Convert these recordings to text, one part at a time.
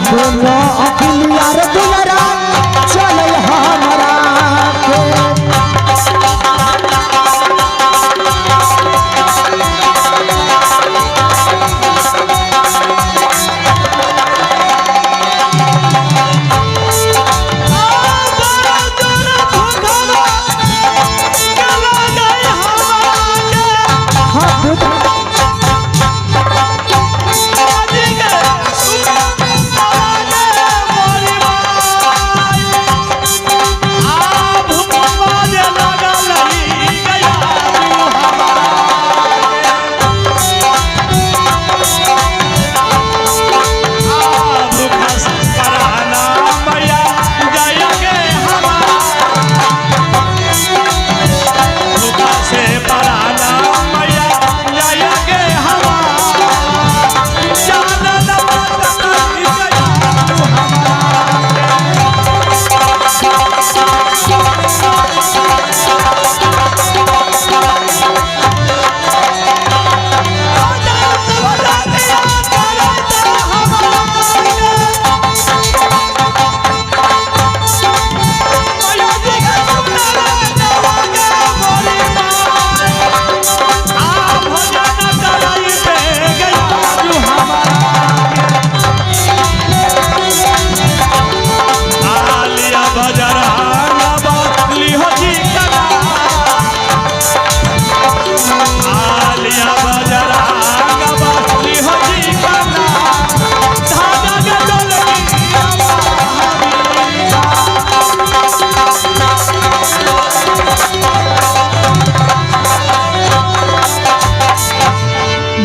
दोनों अखिलिया रे दुलरा चल हमरा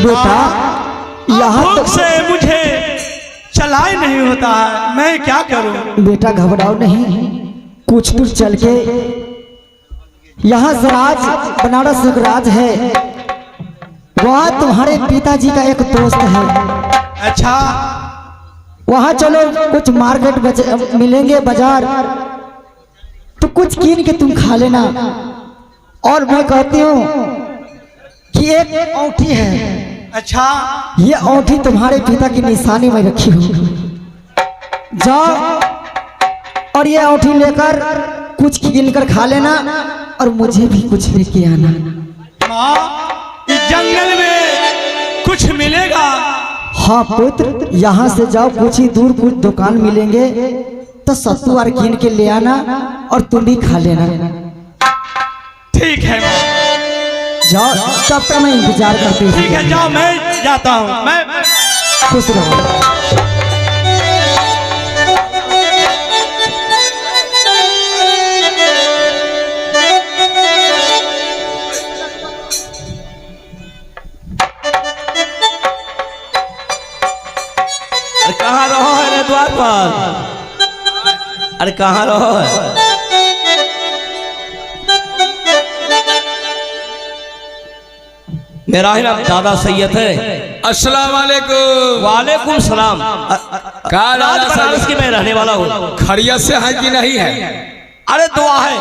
बेटा यहाँ तक से मुझे चलाए नहीं होता है, मैं क्या करूं? बेटा घबराओ नहीं, कुछ दूर चल के यहाँ सराज बनारस एक राज है, वहाँ तुम्हारे पिताजी का एक दोस्त है। अच्छा, वहाँ चलो, कुछ मार्केट मिलेंगे बाजार, तो कुछ कीन के तुम खा लेना। और मैं कहती हूँ कि एक औंठी है, अच्छा, ये औंठी तुम्हारे पिता की निशानी में रखी हुई, जाओ और ये औंठी लेकर कुछ कीन कर खा लेना और मुझे भी कुछ लेके आना। माँ, इस जंगल में कुछ मिलेगा? हाँ पुत्र, यहाँ से जाओ, कुछ ही दूर कुछ दुकान मिलेंगे तो सत्तू और कीन के ले आना और तुम भी खा लेना। ठीक है माँ, जाओ, तब तक मैं इंतजार करती हूँ। ठीक है, जाओ, मैं जाता हूँ। मैं खुश रहो। कहाँ रहो है रे द्वार पर? अरे कहाँ रहो है? मेरा ही नाम दादा सैयद है। अस्सलाम वालेकुम। वालेकुम सलाम। दादा बनारस की मैं रहने वाला हूँ। खैरियत से है कि नहीं है? अरे दुआ है।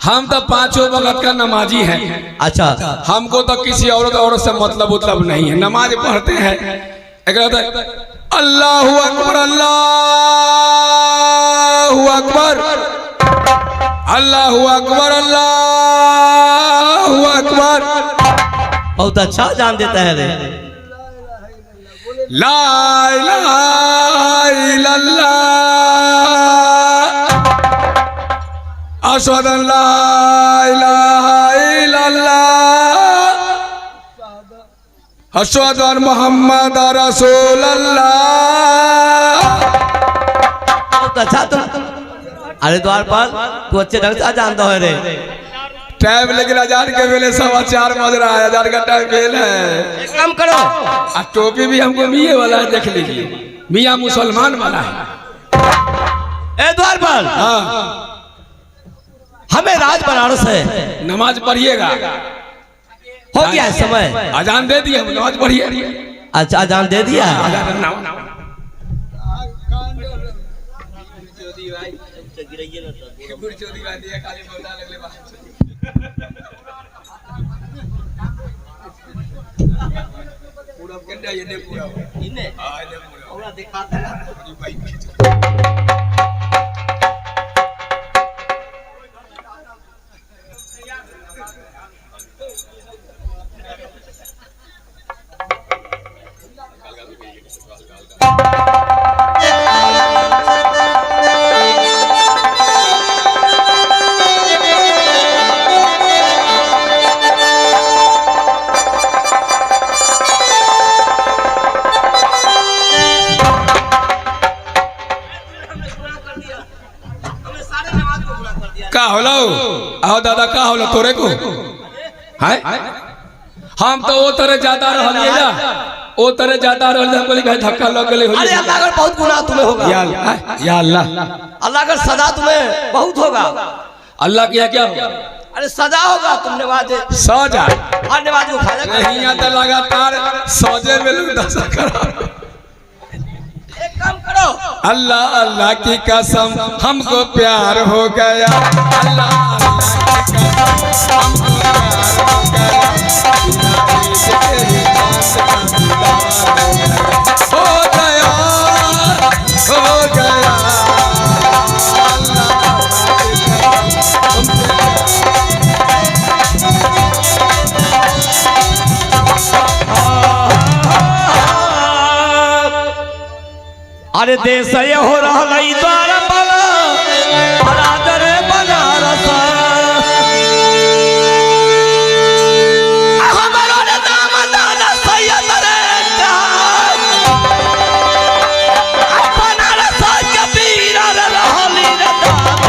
हम तो पांचों वक्त का नमाजी हैं। अच्छा, हमको तो किसी औरत से मतलब नहीं है, नमाज पढ़ते हैं। अल्लाहु अकबर, अल्लाहु अकबर, अल्लाहु अकबर, अल्लाहु अकबर। बहुत अच्छा जान देता है रे। ला इलाहा इल्लल्लाह, अशहदु अन ला इलाहा इल्लल्लाह, अशहदु अन मुहम्मद रसूलुल्लाह। बहुत अच्छा तुम। अरे द्वारपाल, तू अच्छे ढंग से जानता है रे। टाइम लेकिन अजान के वेले 4:15 बज रहा है, अजान का टाइम फेल है। एक काम करो, और टोपी भी हमको मियाँ वाला है, देख लीजिए, मियाँ मुसलमान वाला है। ए द्वारपाल, हाँ, हमें राज बनारस है, नमाज पढ़िएगा। हो गया है समय। अजान दे दिए, नमाज पढ़िए। अच्छा, अजान दे दिया। का होलो आओ दादा का होलो तोरे को है हम तो वो तरह ज्यादा रहलिए ना वो तरह ज्यादा रहलिए हम बोली भाई धक्का लग गले हो अरे अल्लाह का बहुत गुनाह तुम्हें होगा या अल्लाह अल्लाह का सजा तुम्हें बहुत होगा। अल्लाह की क्या होगा? अरे सजा होगा तुम नमाज सजा और नमाज उठा नहीं आता लगातार सौजे में लोग दशा करो। एक काम करो अल्लाह अल्लाह की कसम हमको प्यार हो गया अल्लाह अल्लाह की कसम हमको प्यार हो गया हो गया हो गया अरे देश ये हो रहा द्वारा बला बरादर बनारस हमारो ने नाम दादा सैयद रे बनारस के पीर रहली रे दादा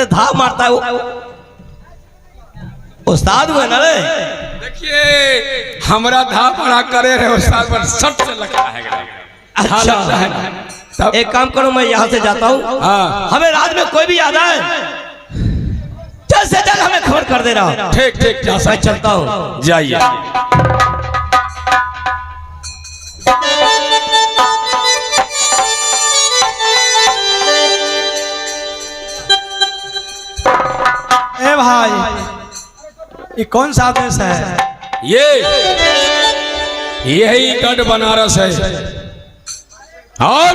धा मारता है उस्ताद हुए ना रे। देखिए हमरा धा पड़ा करे रहे उस्ताद पर सट से लगता है। अच्छा एक काम करो मैं यहाँ से जाता हूँ। हाँ हमें रात में कोई भी याद आए जल्द से जल्द हमें खबर कर दे रहा। ठीक ठीक मैं चलता हूँ। जाइए। ए भाई ये कौन सा देश है? यही गढ़ बनारस है और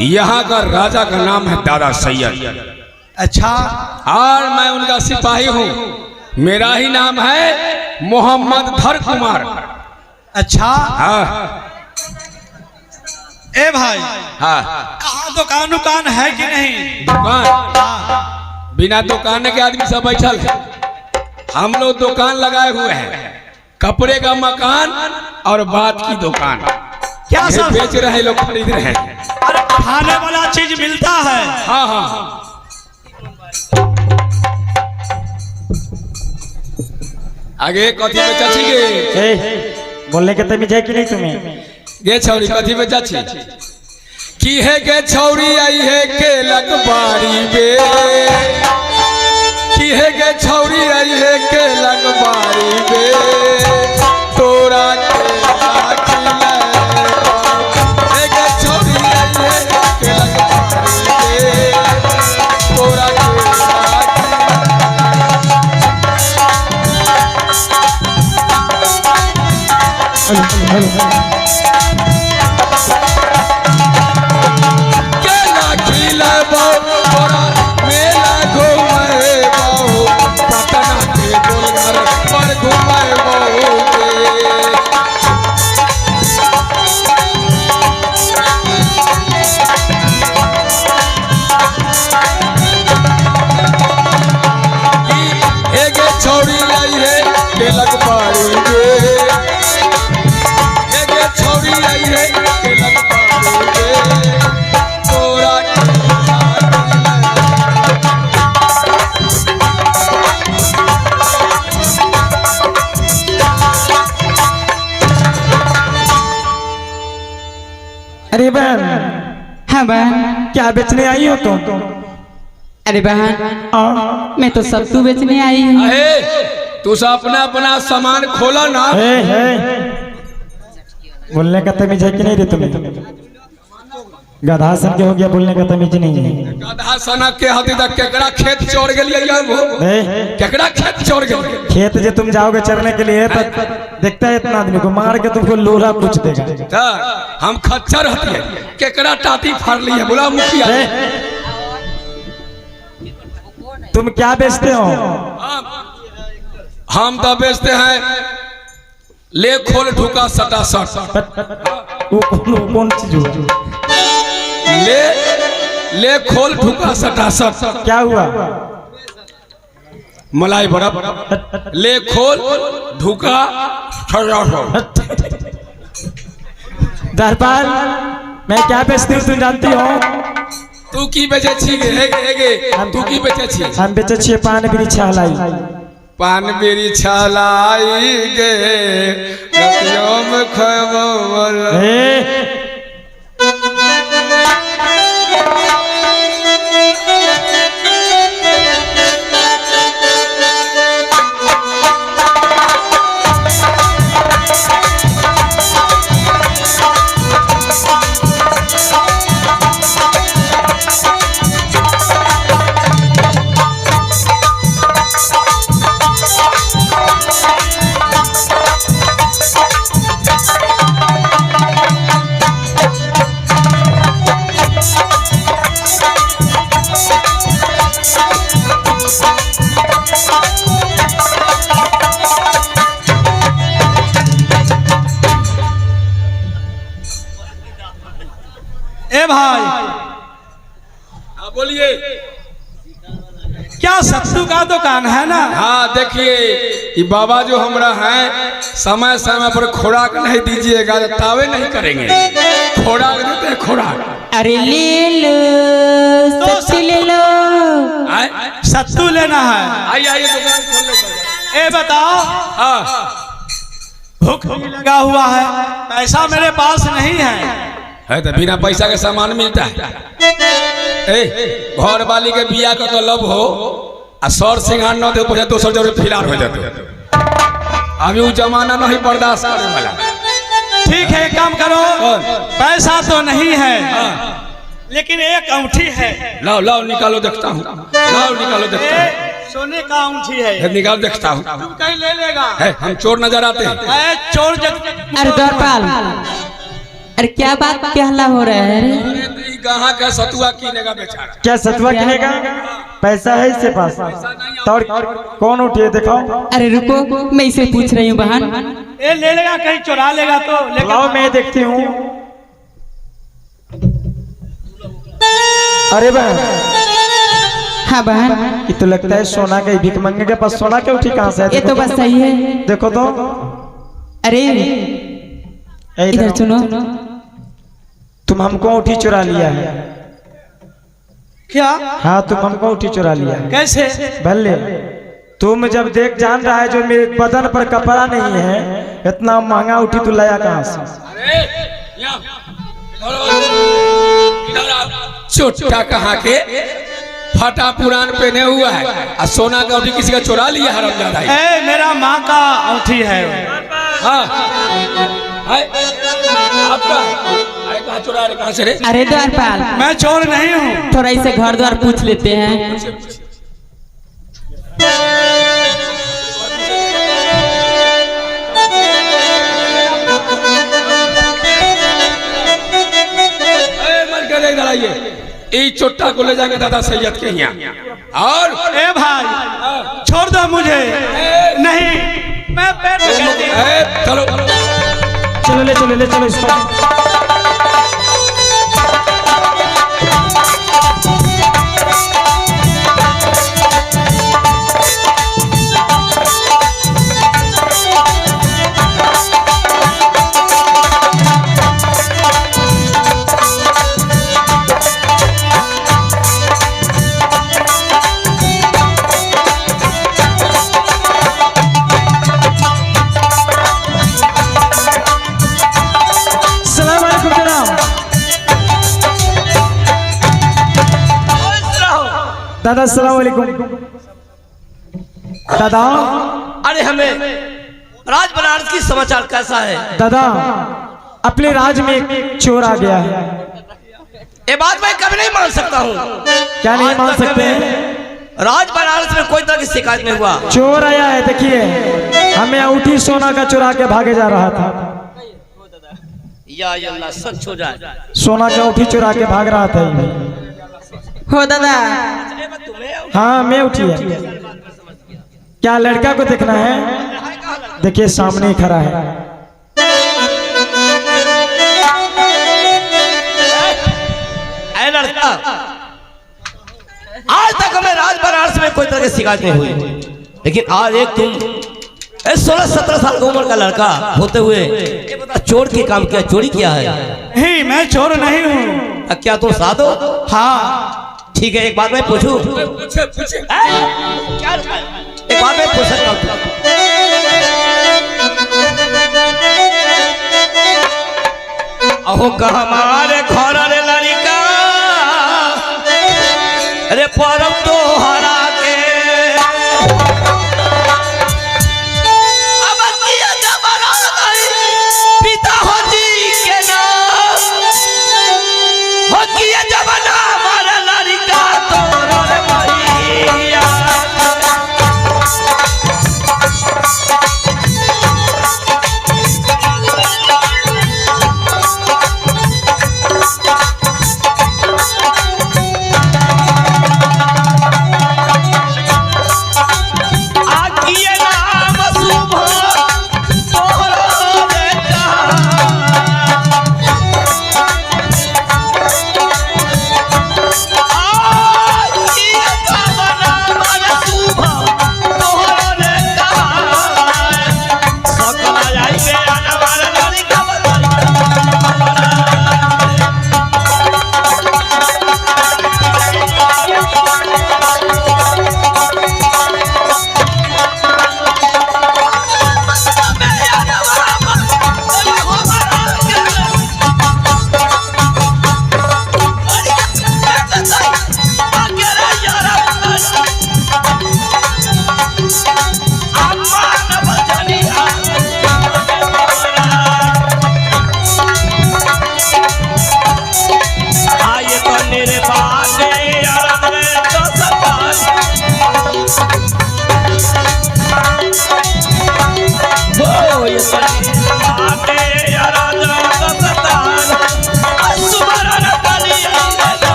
यहाँ का राजा का नाम है दादा सैयद। अच्छा और मैं उनका सिपाही हूँ। मेरा ही नाम है मोहम्मद धर कुमार। अच्छा हाँ ए भाई, हाँ कहाँ दुकान है कि नहीं? दुकान, हाँ। बिना दुकान के आदमी सब बैठल है। हम लोग दुकान लगाए हुए हैं, कपड़े का मकान और बात की दुकान। क्या ये सब बेच रहे हैं, लोग खरीद रहे हैं। अरे खाने वाला चीज मिलता है? हाँ हाँ। आगे कथी में चाची गे? बोलने के तमीज है कि नहीं तुम्हें? गे छौरी कथी में चाची की है गे छौरी आई है के लगबारी बे, की है गे छौरी आई है के लगबारी बे, तोरा के लाखिला है गे छौरी आई है के लगबारी बे, तोरा के अरे बहन, हाँ बहन। क्या बेचने आई हो तुम? अरे बहन, मैं तो सत्तू बेचने आई हूँ। तू अपना अपना सामान खोला ना। बोलने का तमीज है कि नहीं रे तुम्हें? गधा सन के हो गया, बोलने का तमीज नहीं है। गधा सनक के हती तक केकरा खेत चोर गेलिए यार वो? केकरा खेत चोर गेलिए? खेत जो तुम जाओगे चरने के लिए तो देखता है इतना आदमी को मार के तुमको लोला पूछ देगा। हम खच्चर हती है, केकरा टाटी फाड़ ली है? बोला मुखिया। तुम क्या बेचते हो? हम तो बेचते हैं ले खोल ढुका सटा सट। वो कौन चीज हुआ? ले खोल ढुका सटा सट। क्या हुआ? मलाई बर्फ। ले खोल ढुका दरबार मैं क्या बेचती हूँ तुम जानती हो? तू की बेचे छी गे? तू की बेचे छी? हम बेचे छिए पान बीड़ी छालाई। पान बीड़ी छलाई गे रतियों में खैबल। ए भाई, बोलिए। क्या सत्तू का दुकान है ना? हाँ देखिए, ये बाबा जो हमरा हैं समय समय पर खुराक नहीं दीजिएगा तो तावे नहीं करेंगे। खुराक देते हैं, खुराक। अरे ले लो सत्तू ले लो। सत्तू लेना है? आइए दुकान खोल ले। ए बताओ, हाँ भूख लगा हुआ है, पैसा मेरे पास नहीं है तो बिना पैसा के सामान मिलता है? घर वाली के बिया का तो लब हो आ सर सिंगार न दे पड़े 200 जरूर फिलार हो जाते। अभी वो जमाना नहीं बर्दाश्त करने वाला। ठीक है, काम करो। पैसा तो नहीं है लेकिन एक अंगूठी है। लाओ लाओ निकालो देखता हूँ। लाओ निकालो देखता हूँ। सोने का अंगूठी है। निकाल देखता हूँ। तुम कहीं ले लेगा? हम चोर नजर आते हैं। चोर अरे द्वारपाल, अरे क्या बात क्या हल्ला हो रहा है? कहाँ का सतुआ कीनेगा बेचारा? क्या सतुआ किनेगा? पैसा है इसके पास तो कौन उठे दिखाओ। अरे रुको, मैं इसे पूछ रही हूँ बहन। ये ले लेगा, कहीं चुरा लेगा तो लाओ मैं देखती हूँ। अरे बहन, हाँ बहन, ये तो लगता है सोना के भीख मंगे के पास सोना के उठी कहाँ से है? ये तो बस सही है। देखो तो। अरे इधर सुनो, तुम हमको उठी चुरा लिया है। क्या? हाँ, तुम हमको उठी चुरा लिया है। कैसे? भले तुम जब देख जान रहा है जो मेरे बदन पर कपड़ा नहीं है, इतना महंगा उठी तू लाया कहाँ से? चोटा कहाँ के फटा पुरान पहने हुआ है और सोना का औंठी किसी का चुरा लिया हरामजादा। ए, मेरा माँ का औंठी है। हाँ, आपका अरे कहाँ चुरा रहे, कहाँ से रे? अरे द्वारपाल, मैं चोर नहीं हूँ। थोड़ा इसे घर द्वार पूछ लेते हैं। चोटा को ले जाएंगे दादा सैयद के यहाँ। और ए भाई, छोड़ दो मुझे। नहीं, मैं पेट चलो चलो ले चलो, ले चलो इसको। दादा अस्सलाम वालेकुम। दादा, अरे हमें राज बनारस की समाचार कैसा है? दादा अपने राज में एक चोर आ गया है। ये बात मैं कभी नहीं मान सकता हूँ। क्या नहीं मान सकते हैं? राज बनारस में कोई तरह की शिकायत नहीं हुआ। चोर आया है, देखिए हमें अंगूठी सोना का चुरा के भागे जा रहा था। या अल्लाह, सच हो जाए। सोना का अंगूठी चुरा के भाग रहा था ये। हो दादा, हाँ मैं उठी है। क्या लड़का को देखना है? देखिए सामने ही खड़ा है। ऐ लड़का, आज तक हमें राज बनारस में कोई तरह की शिकायत नहीं हुई, लेकिन आज एक तुम 16-17 साल की उम्र का लड़का होते हुए ये बता चोर के काम किया, चोरी किया है? नहीं, मैं चोर नहीं हूँ। क्या तुम साधो? हाँ। ठीक है, एक बात मैं पूछूं? क्या एक बात मैं पूछ सकता हूँ? अहो का हमारे घर रे लड़का, अरे परम तो हरा के अब किया जमाना पिता हो जी के नाम हो किया जमाना हमारा लड़का तोरा रे भैया।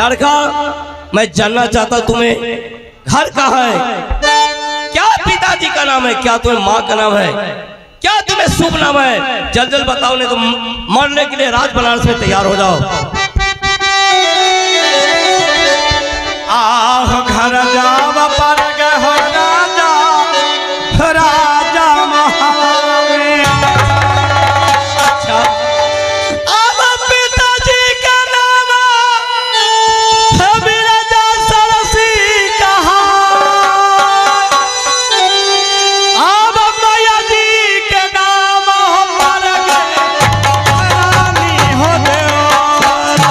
लड़का, मैं जानना चाहता हूं तुम्हें घर कहाँ है? क्या पिता पिताजी का नाम है, क्या तुम्हें माँ का नाम है, क्या तुम्हें शुभ नाम है? जल्द जल्द बताओ, नहीं तो मरने के लिए राज बनारस में तैयार हो जाओ। आह घर जाव पर गहो राजा, राजा महावीर। अब पिताजी का नाम है बिरजा सरसी कहा। अब मैया जी के नाम पर गए रानी हो देवरा।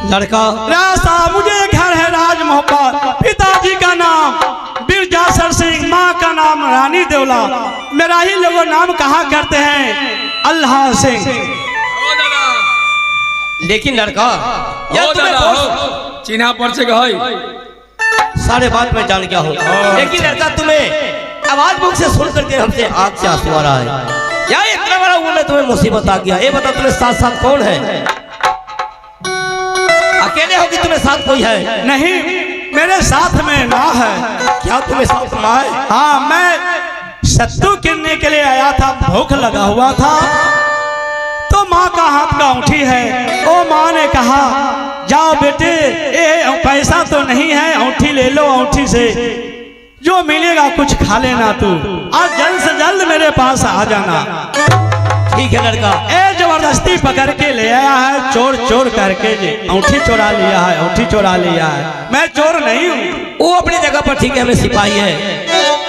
लड़का रास्ता मुझे घर है राजमहल, पिताजी का नाम बिरजासर सिंह, माँ का नाम रानी देवला। मेरा ही लोग नाम कहा करते हैं अल्लाह सिंह। लेकिन लड़का हो दादा हो चिन्हा पर से गई सारे बात में जान गया हूँ, लेकिन लड़का तुम्हें आवाज मुख से सुन करके हमसे आग से आंसू आ रहा है। या इतना बड़ा उन्होंने तुम्हें मुसीबत आ गया। ये बता तुम्हें साथ साथ कौन है? अकेले हो कि तुम्हें साथ कोई है? नहीं, मेरे साथ में ना है। क्या तुम्हें साथ माँ है? हाँ, मैं सत्तू गिनने के लिए आया था, भूख लगा हुआ था तो माँ का हाथ का अंगूठी है। ओ माँ ने कहा जाओ बेटे, ये पैसा तो नहीं है, अंगूठी ले लो, अंगूठी से जो मिलेगा कुछ खा लेना तू, और जल्द से जल्द मेरे पास आ जाना। ठीक है लड़का। ए जबरदस्ती पकड़ के ले आया है, चोर चोर करके अंगूठी चोरा लिया है, अंगूठी चोरा लिया है। मैं चोर नहीं हूँ। वो अपनी जगह पर ठीक है, हमें सिपाही है,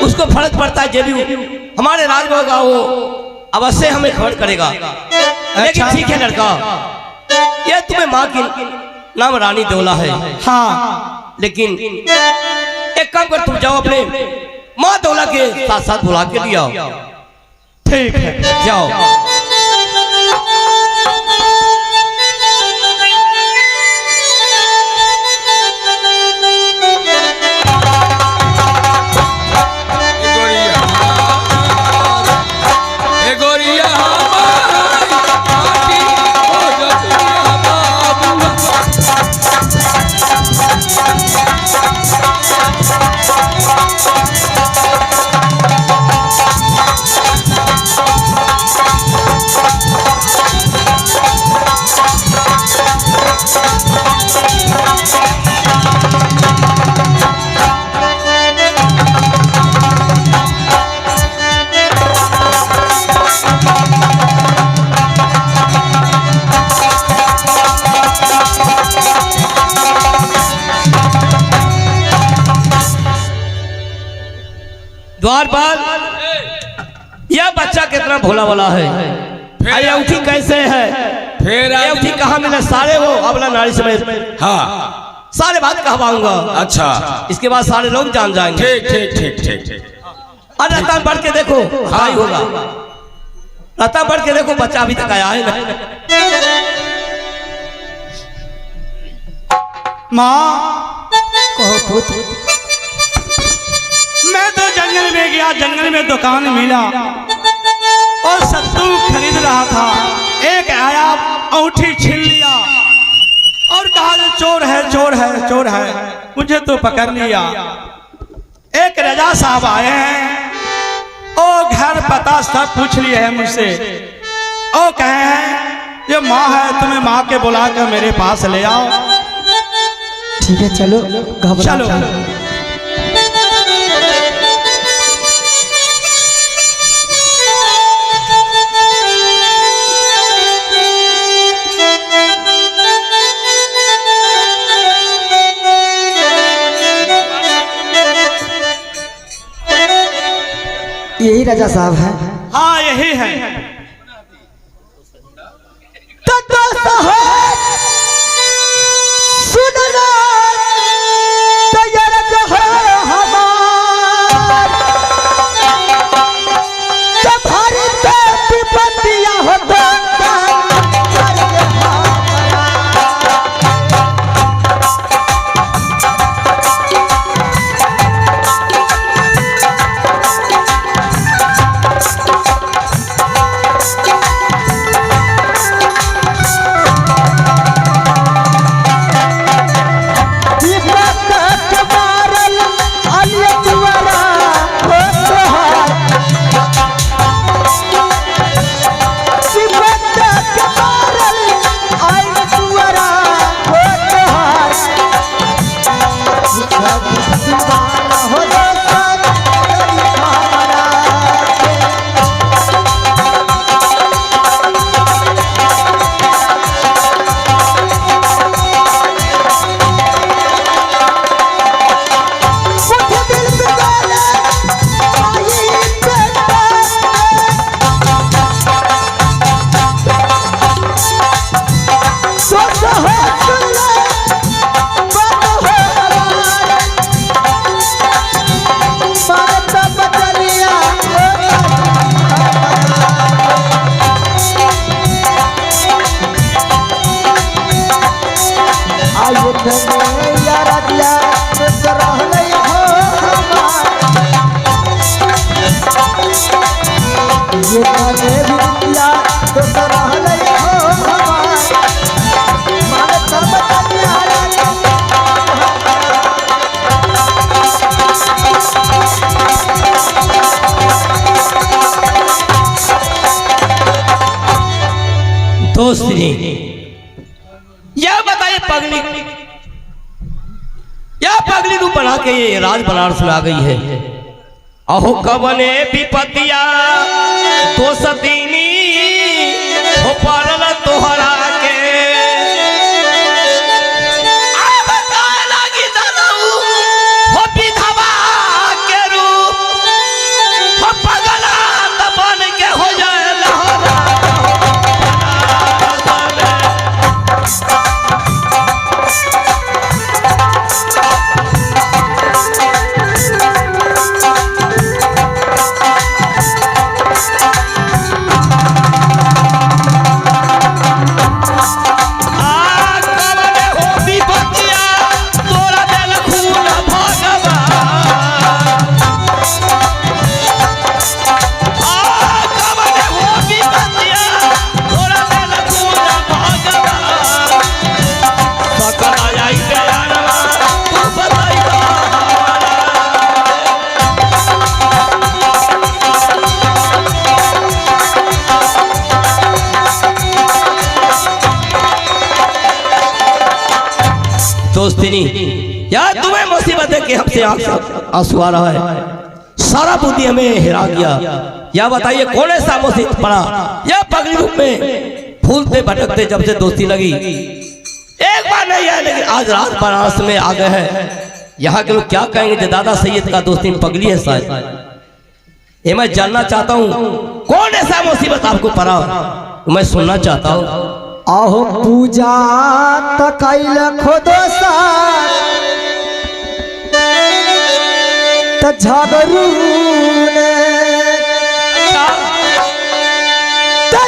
उसको फर्ज पड़ता है, जब भी हमारे राजभवन का वो अवश्य हमें खबर करेगा। लेकिन ठीक है लड़का, ये तुम्हें माँ की नाम रानी देवला है। हाँ, लेकिन एक काम कर, तुम जाओ अपने माँ देवला के साथ साथ बुला के ले आओ। ठीक है, जाओ। द्वारपाल, यह बच्चा कितना भोला वाला है। ये अंगूठी कैसे है? फिर ये अंगूठी कहाँ मिला? सारे वो अबला नारी समेत हाँ सारे बात कहवाऊंगा। अच्छा, इसके बाद सारे लोग जान जाएंगे। ठीक ठीक ठीक ठीक ठीक। और रत्ता बढ़ के देखो, हाँ होगा। रत्ता बढ़ के देखो, बच्चा अभी तक आया है ना। माँ कहो पुत्र। मैं तो जंगल में गया, जंगल में दुकान मिला और सत्तू खरीद रहा था। एक आया, अंगूठी छीन लिया और कहा जो चोर है, चोर है, चोर है। मुझे तो पकड़ लिया। एक रजा साहब आए हैं, ओ घर पता सब पूछ लिए है मुझसे। ओ कहे हैं ये माँ है, तुम्हें माँ के बुला कर मेरे पास ले आओ। ठीक है चलो, घबरा चलो। यही राजा साहब है। हाँ यही है। दोस्ती यह बताइए पगली, यह पगली रू बना के ये राज बनारस में आ गई है। अहो कबने विपतिया तो सतीनी हो पारल तोहरा के अब काहे लागी दनऊ हो विधवा के रूप हो पगला त बन के हो जाए लहरा। दोस्तिनी यार तुम्हें मुसीबत है कि हमसे आंसू आ रहा है, सारा बुद्धि हमें हिरा गया। या बताइए कौन ऐसा मुसीबत पड़ा? यह पगली रूप में फूलते भटकते जब से दोस्ती लगी, एक बार नहीं है लेकिन आज रात बनारस में आ गए हैं। यहाँ के लोग क्या कहेंगे कि दादा सैयद का दोस्ती पगली है शायद। ये मैं जानना चाहता हूँ कौन ऐसा मुसीबत आपको पड़ा, मैं सुनना चाहता हूँ। आहो पूजा तकैल खुदो झगरू ने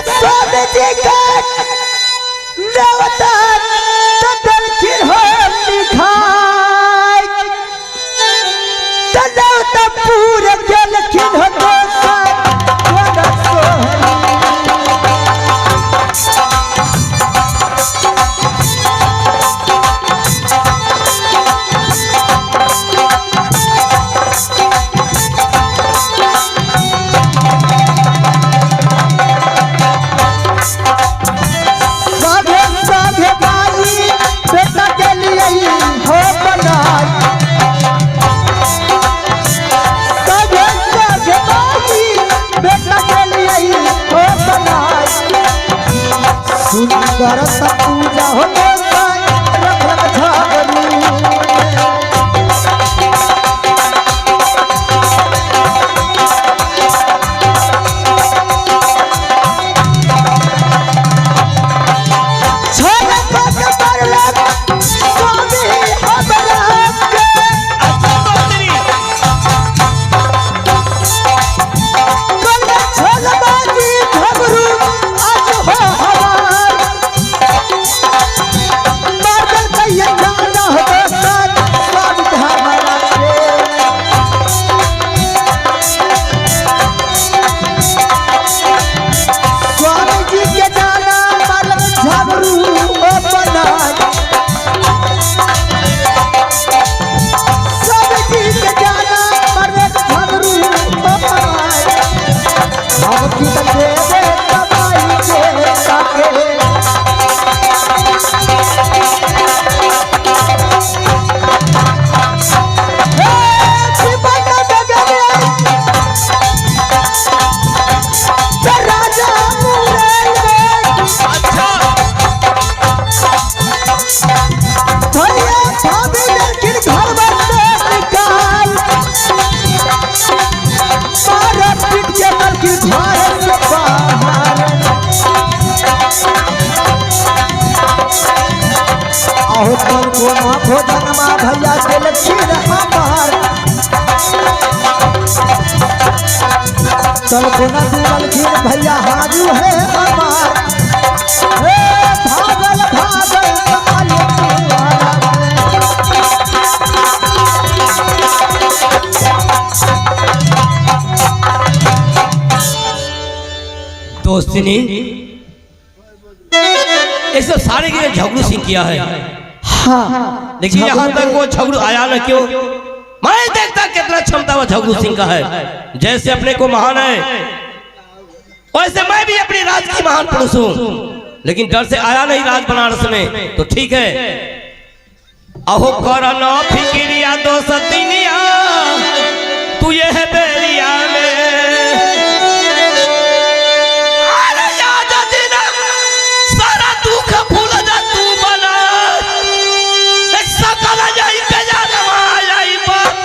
स्वामी जी का नवता तदल की हो लिखा तो पूरे गेलखिन हो दोसर तोरा सोहरी। साघे साघे बाई बेटा के लिए हो बनाई। साघे साघे बाई बेटा के लिए हो बनाई। सुंदर सा पूजा हो दोसर रखल झागरू। छोड़ के बरलक स्वामी हमराज के। कल छोलबाजी घबरू आज हो हमार। मर्दन कहिए जाना हो दोसर स्वामी हमराज के। स्वामी जी के जाना मर्दन झगरू ओ बनाई। स्वामी जी के जाना मर्दन झगरू ओ बनाई। हम की दे दे कमाई के ताके। हे शिवन गगने ते राजा मुरैल में। भैया भाभी लेकिन घर बसे निकाल। मारे पीट के बल्कि घर से बाहर। आहो तन को ना भोजन मा भैया के लखीर हमार। तन को ना दूरल खीर भैया हाजू है हमार। हे भागल भागल काल तुम्हारा। दोस्तिनी ये सब सारे के झगड़ू सिंह किया है। हाँ लेकिन यहाँ तक वो झगड़ू आया न क्यों? मैं देखता कितना क्षमता वो झगड़ू सिंह का है। जैसे अपने को महान है वैसे मैं भी अपनी राज की महान पुरुष हूँ। लेकिन डर से आया नहीं राज बनारस में तो ठीक है। अहो करना फिक्रिया दोस्तिनिया तू ये है बेलिया में। अरे याद दिन सारा दुख भूल जा तू बना। सकल जाई पे जानवा आई बात।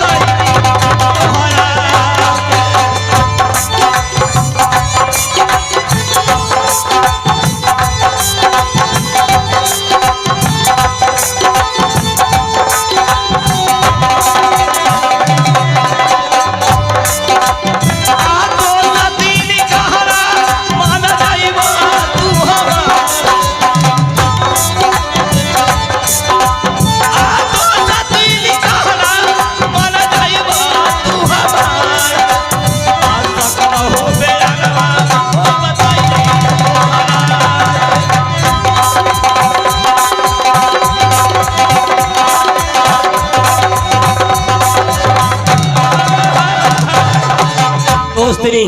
दोस्तिनी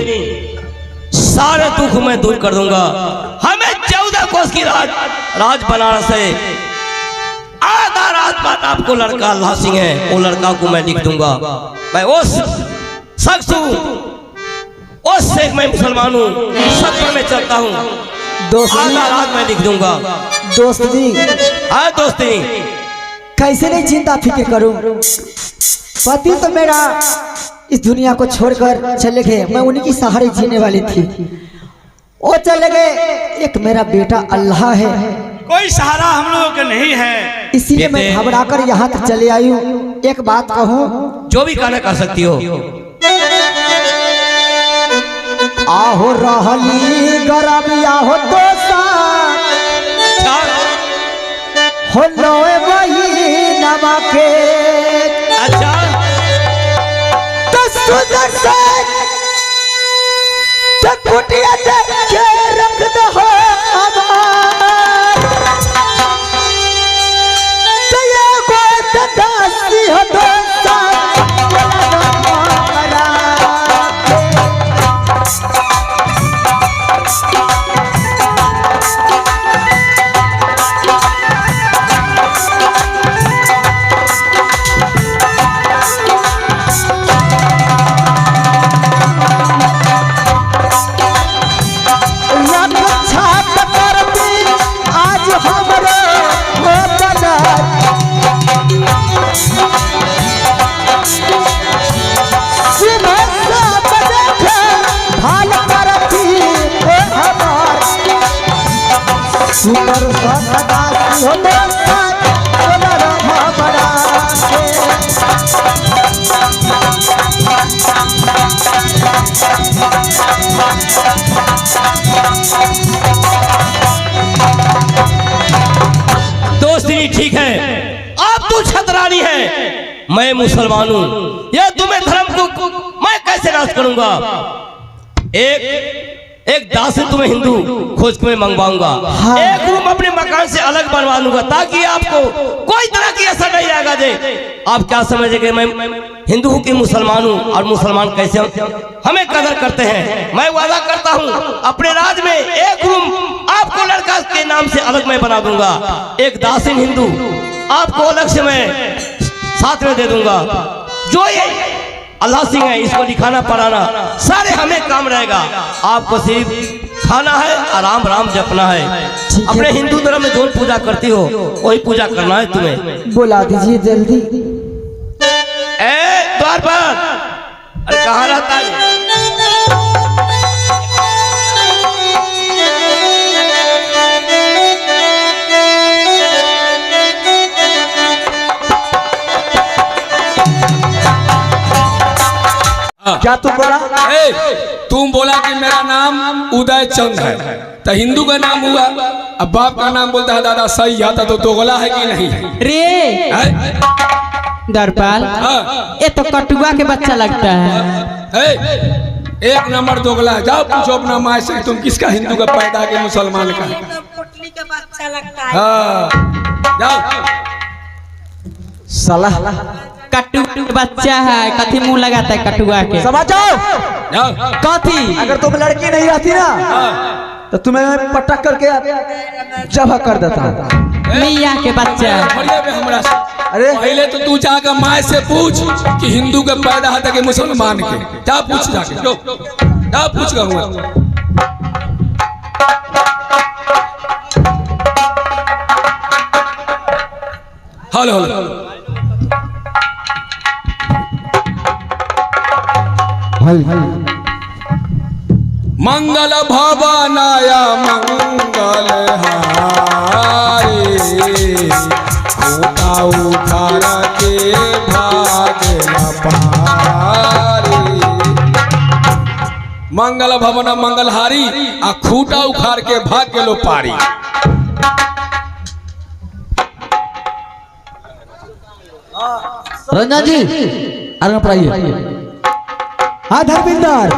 सारे दुख मैं दूर कर दूंगा। हमें 14 कोस की राज बनारस है। आधा रात बाद आपको लड़का अल्लाह सिंह है वो लड़का को मैं लिख दूंगा। मैं उस शख्स हूँ उस शेख मैं मुसलमान हूँ सब पर मैं चलता हूँ। आधा रात मैं लिख दूंगा। दोस्त जी हाँ दोस्ती कैसे नहीं चिंता फिक्र करूं। पति तो मेरा इस दुनिया को छोड़कर चले गए। मैं उन्हीं की सहारे जीने वाली थी। वो चले गए। एक मेरा बेटा अल्लाह है। कोई सहारा हम लोगों का नहीं है। इसीलिए मैं घबराकर यहाँ तक चले आई हूँ। एक बात कहूँ जो भी कहना कर सकती हो। आहो रहली गरम आहो दोसा हो लोए वही नमके अच्छा तो सुदर्शन कुटिया के रख दो दासी हो दोस्ती ठीक है, अब तू छतरानी है, मैं मुसलमान हूं। यह तुम्हें धर्म को मैं कैसे नाश करूंगा? एक दास तुम्हें हिंदू खोज के मैं मंगवाऊंगा। हाँ। एक रूम अपने मकान से अलग बनवा लूंगा ताकि आपको कोई तरह की असर नहीं आएगा। जे आप क्या समझेंगे मैं हिंदू हूँ कि मुसलमान हूँ, और मुसलमान कैसे हमें कदर करते हैं। मैं वादा करता हूँ अपने राज में एक रूम आपको लड़का के नाम से अलग मैं बना दूंगा। एक दासिन हिंदू आपको अलग से मैं साथ में दे दूंगा। जो ये अल्लाह सिंह है, इसको लिखाना पढ़ाना सारे हमें काम रहेगा। आपको सिर्फ खाना है, आराम राम जपना है। अपने हिंदू धर्म में जो पूजा करती हो वही पूजा करना है तुम्हें। बुला दीजिए जल्दी। द्वार पर, अरे कहाँ रहता है? क्या तू बोला? तुम बोला कि मेरा नाम उदय चंद है, तो हिंदू का नाम हुआ। अब बाप का नाम बोलता है दादा सही आता तो दोगला है कि नहीं? रे दरपाल, ये तो कटुआ के बच्चा लगता है। एक नंबर दोगला है। जाओ पूछो अपना माँ से तुम किसका हिंदू का पैदा के मुसलमान का? पोटली का बच्चा लगता है। हाँ जाओ। साला कटुआ के बच्चा है, कथी मुंह लगाता है कटुआ के? समझ जाओ। जाओ। कथी? अगर तुम लड़की नहीं रहती ना तो तुम्हें मैं पटक करके जबह कर देता। मियाँ के बच्चा। अरे पहले तो तू जाकर माँ से पूछ कि हिंदू का पैदा है कि मुसलमान के। जा पूछ जाके, जा पूछ कहूँगा। हेलो हेलो मंगल भवनाया मंगल हारे उठा उठा के भागला पारे। मंगल भवन मंगलहारी आ खूटा उखाड़ के भाग गेलो पारी। रंजन जी आगे पढ़ाइए। हाँ धर्मिंदर,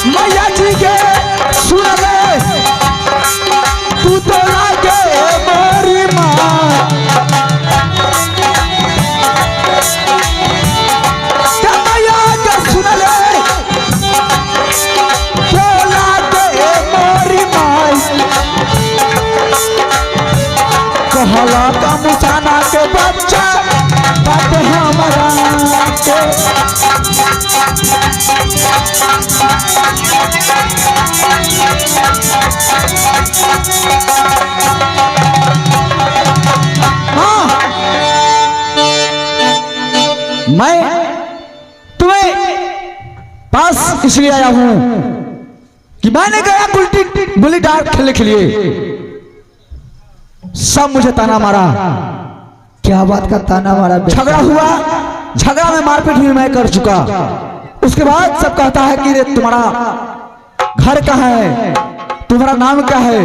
मैया जी के सुन ले तू तो लागे मोरी माँ। मैया के सुन ले तो लागे मोरी माँ। कहला का मुसाना के बच्चा बात हमारा के हाँ, मैं तुम्हें पास इसलिए आया हूं कि मैंने गया गुल्ली डाल खेलने के लिए, सब मुझे ताना मारा। क्या बात का ताना मारा? झगड़ा हुआ, झगड़ा में मारपीट भी मैं कर चुका। उसके बाद सब कहता है कि रे तुम्हारा घर कहाँ है, तुम्हारा नाम क्या है,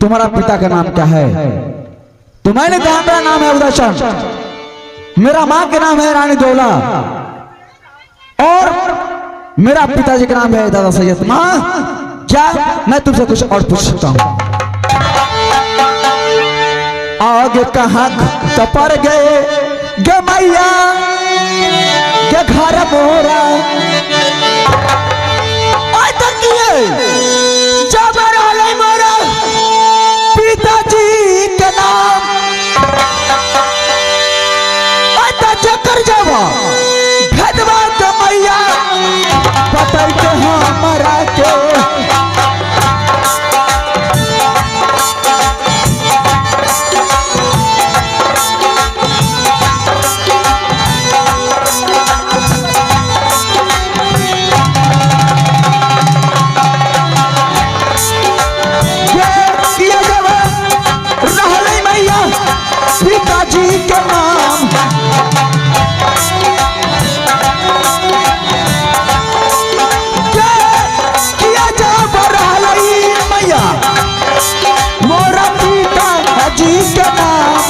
तुम्हारा पिता का नाम क्या है? तो मैंने कहा मेरा नाम है उदयचंद, मेरा माँ का नाम है रानी दौला और मेरा पिताजी का नाम है दादा सैयद। माँ क्या मैं तुमसे कुछ और पूछ सकता हूँ? आगे कहाँ तपर गए गे मैया के घर मोरा जब रहले मोरा पिताजी के नाम चक्कर जब भेदवा के मैया पतर के हमारा के पिताजी के नाम किया जा बरहलई मैया मोरा पिताजी के नाम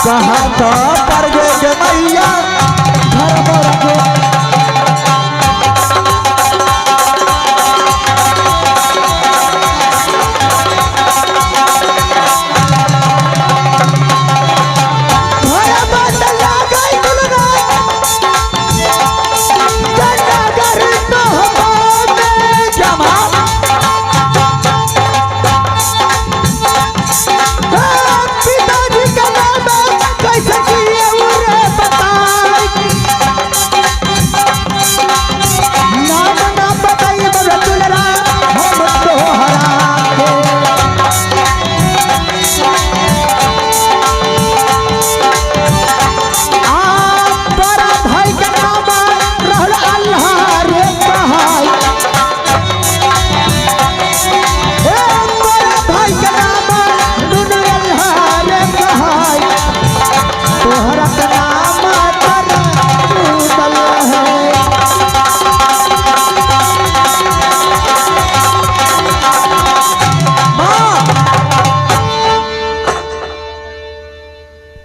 कहाँ तो पर गए मैया घर मोरा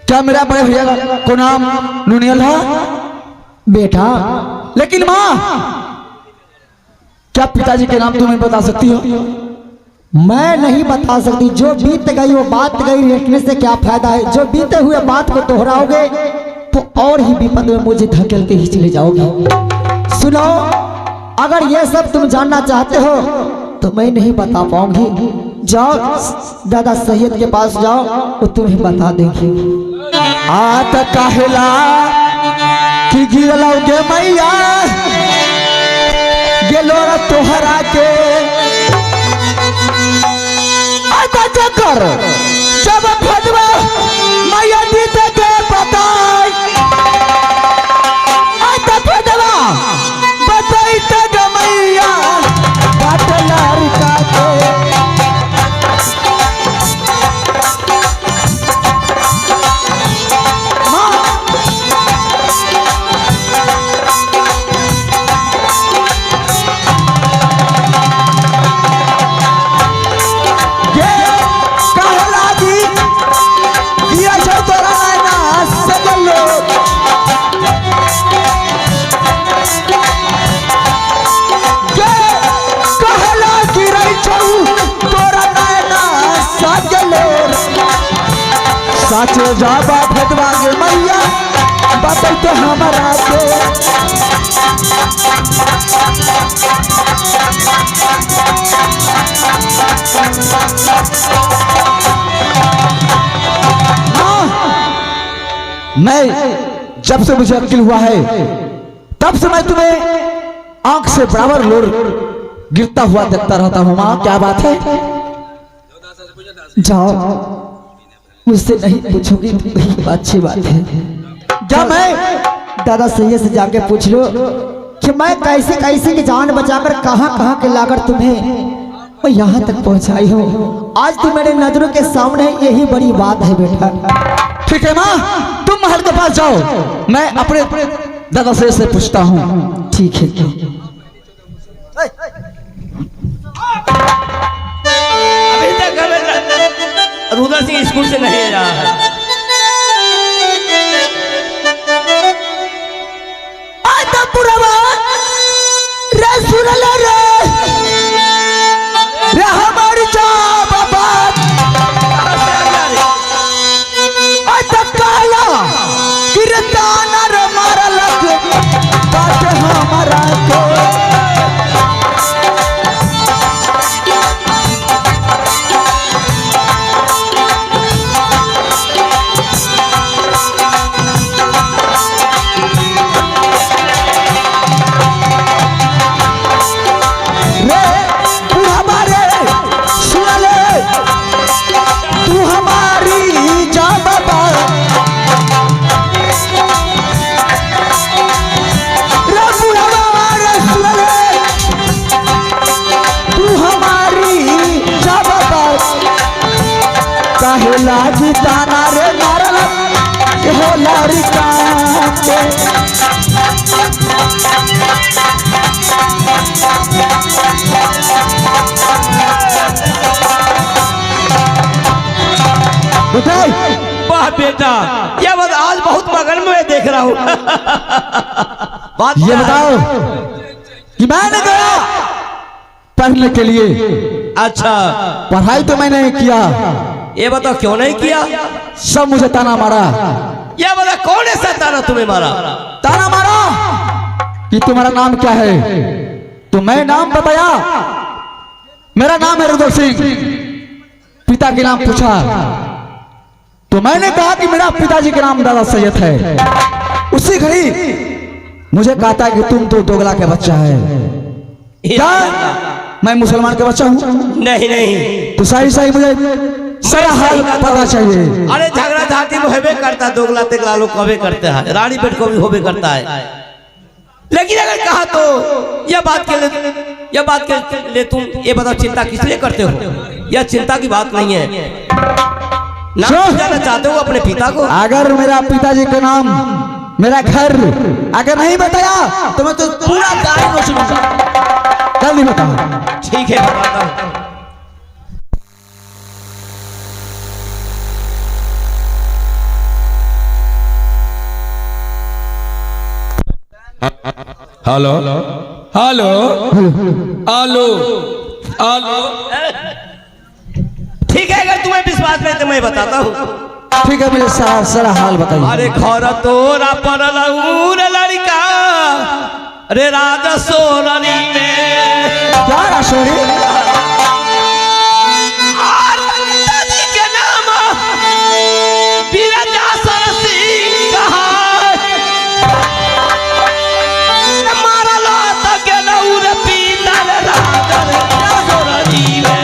क्या मेरा बड़े भैया को नाम नुनियल है बेटा? लेकिन माँ क्या पिताजी के नाम तुम्हें बता सकती हो? मैं नहीं बता सकती। जो बीत गई वो बात गई, लिखने से क्या फायदा है? जो बीते हुए बात को दोहराओगे तो और ही विपद में मुझे धकेलते ही चले जाओगे। सुनो, अगर ये सब तुम जानना चाहते हो तो मैं नहीं बता पाऊंगी। जाओ दादा सैयद के पास जाओ, वो तुम्हें बता देंगे। आत कहला कि गिरलोगे मैया गेलो तोहरा के आता चक्कर जब फटवा मैया दीते के बताई आता फटवा बताई तक मैया बाटलार का के साचे जाबा फटवा गे मैया बात तो हमारा के मैं जब से मुझे अक्ल हुआ है तब से मैं तुम्हें आंख से बराबर लोर गिरता हुआ देखता रहता हूँ। माँ क्या बात है? जाओ, मुझसे नहीं पूछोगी तो अच्छी बात है। जब मैं दादा सैयद से जाके पूछ लो कि मैं कैसे कैसे की जान बचाकर कहाँ कहाँ के लाकर तुम्हें मैं यहाँ तक पहुँचाई हूँ। आज तुम मेरे नजरों के सामने, यही बड़ी बात है बेटा। ठीक है माँ, तुम महल के पास जाओ, मैं अपने दादा सैयद से पूछता हूँ। ठीक है। अभी तक रुद्र सिंह स्कूल से नहीं आया है। लाजिताना रे मारल हो लारिका वाह बेटा, ये बात आज बहुत मगन में देख रहा हूँ। बात ये बताओ कि मैंने गया पढ़ने के लिए। अच्छा, पढ़ाई तो मैंने किया। ये बताओ क्यों नहीं किया? सब मुझे ताना मारा। ये बता कौन ऐसा ताना तुम्हें मारा? ताना मारा कि तुम्हारा नाम क्या है? तो मैं नाम बताया, मेरा नाम है रुद्र सिंह। पिता के नाम पूछा तो मैंने कहा कि मेरा पिताजी के नाम दादा सैयद है। उसी घड़ी मुझे कहा था कि तुम तो दोगला के बच्चा है। क्या मैं मुसलमान का बच्चा हूँ? नहीं नहीं, तो सही सही मुझे सारा हाल पता चाहिए। अरे झगड़ा झाटी में होबे करता, दोगला तेगला लोग कभी करते हैं, रानी पेट को भी होबे करता है। लेकिन अगर कहा तो यह बात के लिए तुम ये बताओ चिंता किस लिए करते हो? यह चिंता की बात नहीं है। नाम जाना चाहते हो अपने पिता को? अगर मेरा पिताजी का नाम, मेरा घर अगर नहीं बताया तो मैं तो पूरा गाय को सुनूंगा। जल्दी बताओ। ठीक है, बताता हूँ। Hello hello hello hello. ठीक है, अगर तुम्हें विश्वास नहीं तो मैं बताता हूँ। ठीक है, मुझे सारा हाल बताइए। अरे घर तोरा पर लड़का, अरे राजा सोनरी में क्या राशोरी? के नाम बिरजा सरसी कहा मारा लात के नौर पीतल राजा सोनरी में।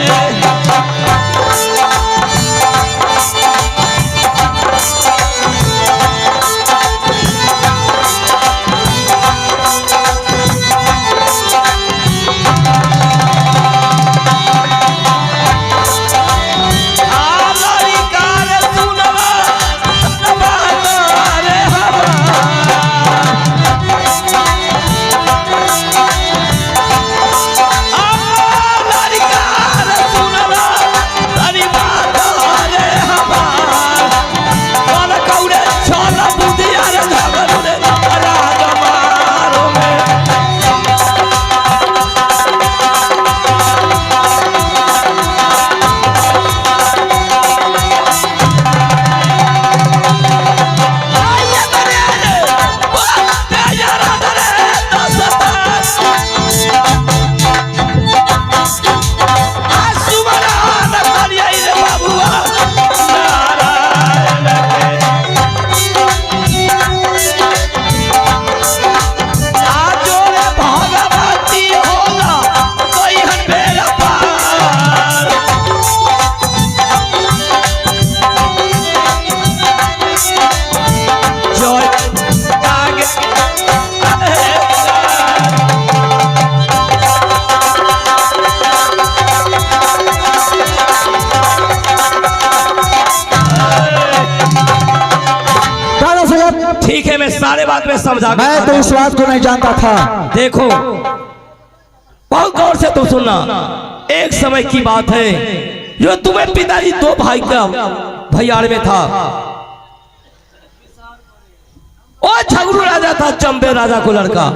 बात में समझा मैं तो इस बात को नहीं जानता था। देखो बहुत गौर से तुम सुनना। एक समय की बात है जो तुम्हें पिताजी दो भाई का भैयार में था। और झगड़ू राजा था, चंबे राजा को लड़का।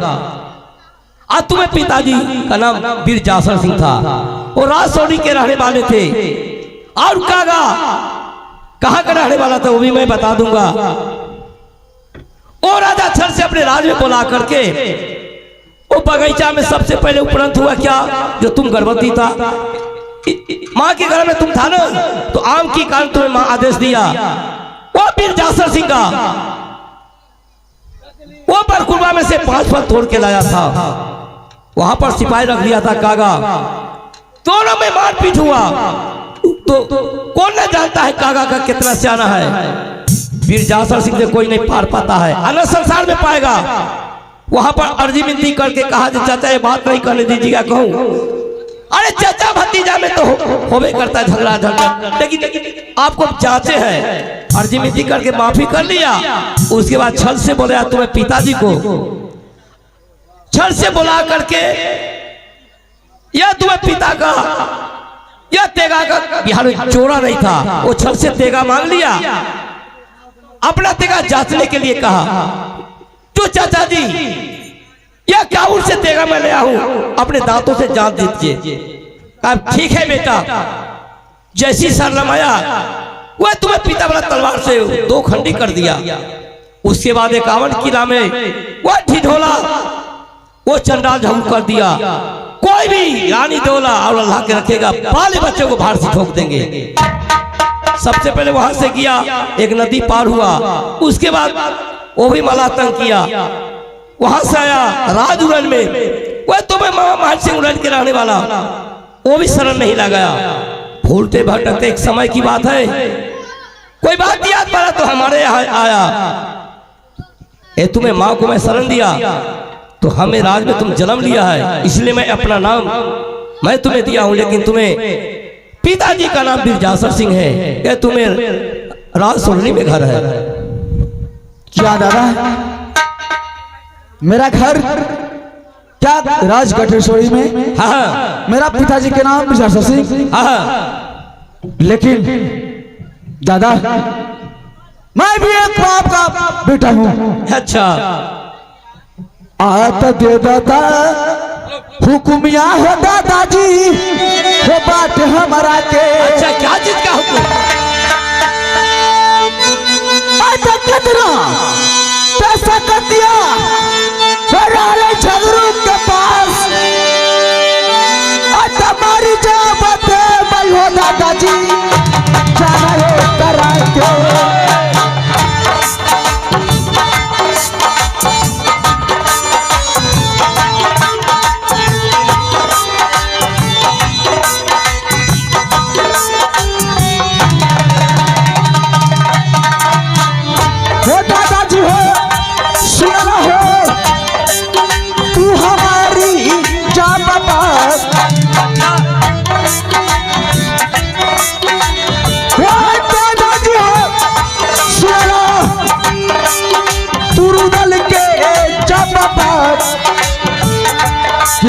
और तुम्हें पिताजी का नाम वीर जासर सिंह था। वो राजसौरी के रहने वाले थे। और कागा कहाँ का रहने वाला था वो भी मैं बता दूंगा। वो राजा छर से अपने राज में बुला करके वो बगीचा में सबसे पहले उपरंत हुआ क्या, जो तुम गर्भवती था, माँ के घर में तुम था ना, तो आम की कारण तुम्हें माँ आदेश दिया। वो वीर जासर सिंह का वो बरकुरबा में से 5 फल तोड़ के लाया था। वहां पर सिपाही रख दिया था कागा। दोनों में मारपीट हुआ। तो कौन न जानता है कागा का कितना सियाना है। वीर जासर सिंह से कोई नहीं पार पाता है, अन्य संसार में पाएगा। वहां पर अर्जी विनती करके कहा कि चाचा ये बात नहीं करने दीजिएगा। कहूं अरे चाचा भतीजा में तो होवे करता है झगड़ा, लेकिन आपको जांचे है। अर्जी विनती करके माफी कर लिया। उसके बाद छल से बोले तुम्हें पिताजी को छल से बुला करके यह तुम्हें पिता का यह तेगा का बिहार में चोरा नहीं था। वो छल से तेगा मांग लिया, अपना तेगा जांचने के लिए कहा। तो चाचा जी यह काबुल से तेगा मैं लाया हूं, अपने दांतों से जांच दीजिए। कहा ठीक है बेटा। जैसी सरलम आया वह तुम्हें पिता वाला तलवार से 2 खंडी कर दिया। उसके बाद 51 किला में वह ढिढोला वो चंडाल झगड़ कर दिया। कोई भी रानी दौला और अल्लाह के रखेगा, पाले बच्चों को बाहर से ठोक देंगे। सबसे पहले वहां से किया, एक नदी पार हुआ। उसके बाद वो भी मला तंग किया। वहां से आया राज उड़न में, वह तुम्हें महल सिंह उड़न के रहने वाला, वो भी शरण नहीं लगाया। भूलते भटकते एक समय की बात है, कोई बात याद पड़ा तो हमारे यहाँ आया। ए तुम्हें माँ को मैं शरण दिया तो हमें राज में तुम जन्म लिया है, इसलिए मैं अपना नाम मैं तुम्हें दिया हूं। लेकिन तुम्हें पिताजी का नाम वीर जासर सिंह है। ये तुम्हें राज सोलनी में घर है। क्या दादा मेरा घर क्या राजगढ़ में? हाँ मेरा पिताजी के नाम वीर जासर सिंह। हाँ लेकिन दादा मैं भी एक बाप का बेटा हूँ। अच्छा आत दे दादा हुकुमिया हो दादाजी वो बात हमारा के। अच्छा क्या चीज का हुक्म? आत कितना पैसा कर दिया झगड़ू के पास। मारी जा बते मैं हो दादाजी जाना है करा के।